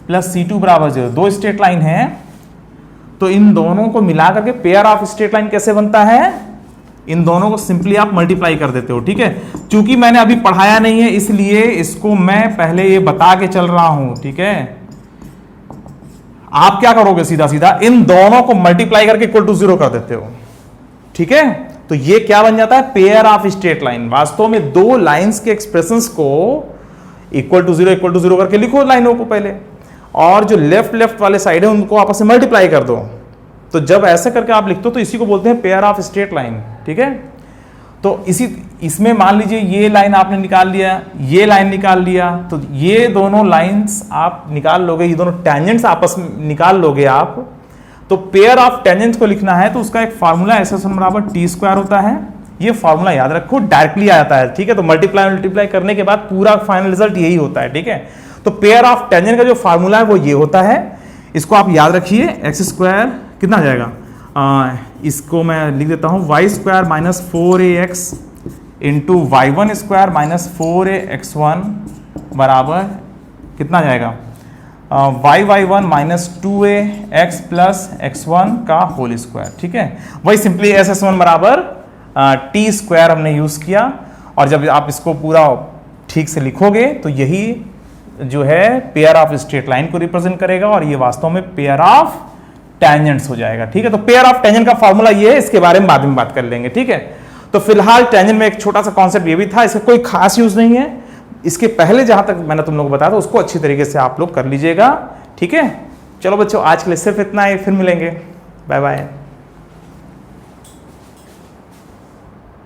plus c2 बराबर 0, दो स्ट्रेट लाइन है, तो इन दोनों को मिला करके पेयर ऑफ स्ट्रेट लाइन कैसे बनता है, इन दोनों को सिंपली आप मल्टीप्लाई कर देते हो, ठीक है। चूंकि मैंने अभी पढ़ाया नहीं है इसलिए इसको मैं पहले ये बता के चल रहा हूं, ठीक है। आप क्या करोगे, सीधा सीधा इन दोनों को मल्टीप्लाई करके इक्वल टू 0 कर देते हो, ठीक है। तो ये क्या बन जाता है, पेयर ऑफ स्ट्रेट लाइन। वास्तव में दो लाइंस के एक्सप्रेशंस को इक्वल टू जीरो करके लिखो लाइनों को पहले, और जो लेफ्ट वाले साइड है उनको आपस में मल्टीप्लाई कर दो, तो जब ऐसे करके आप लिखते हो तो इसी को बोलते हैं पेयर ऑफ स्ट्रेट लाइन, ठीक है। तो इसमें मान लीजिए ये लाइन आपने निकाल लिया, ये लाइन निकाल लिया, तो ये दोनों लाइंस आप निकाल लोगे, ये दोनों टेंजेंट्स आपस में निकाल लोगे आप। तो पेयर ऑफ टेंजेंट्स को लिखना है तो उसका एक फार्मूला SS1 बराबर टी स्क्वायर होता है, ये फार्मूला याद रखो, डायरेक्टली आ जाता है, ठीक है। तो मल्टीप्लाई करने के बाद पूरा फाइनल रिजल्ट यही होता है, ठीक है। तो पेयर ऑफ टेंजेंट का जो फार्मूला है वो ये होता है, इसको आप याद रखिए। एक्स स्क्वायर कितना आ जाएगा, इसको मैं लिख देता हूं, y square minus 4ax into y one square minus 4ax1 बराबर कितना आ जाएगा, Y one minus 2ax plus x1 का होल स्क्वायर। ठीक है, वही सिंपली SS1 बराबर टी स्क्वायर हमने यूज किया, और जब आप इसको पूरा ठीक से लिखोगे तो यही जो है पेयर ऑफ स्ट्रेट लाइन को रिप्रेजेंट करेगा, और ये वास्तव में पेयर ऑफ टेंजेंट्स हो जाएगा। ठीक है, तो पेयर ऑफ टेंजेंट का फॉर्मूला ये है, इसके बारे में बाद में बात कर लेंगे। ठीक है, तो फिलहाल टेंजेंट में एक छोटा सा कॉन्सेप्ट ये भी था, इसका कोई खास यूज नहीं है। इसके पहले जहां तक मैंने तुम लोगों को बताया था उसको अच्छी तरीके से आप लोग कर लीजिएगा। ठीक है, चलो बच्चों आज के लिए सिर्फ इतना ही, फिर मिलेंगे, बाय बाय।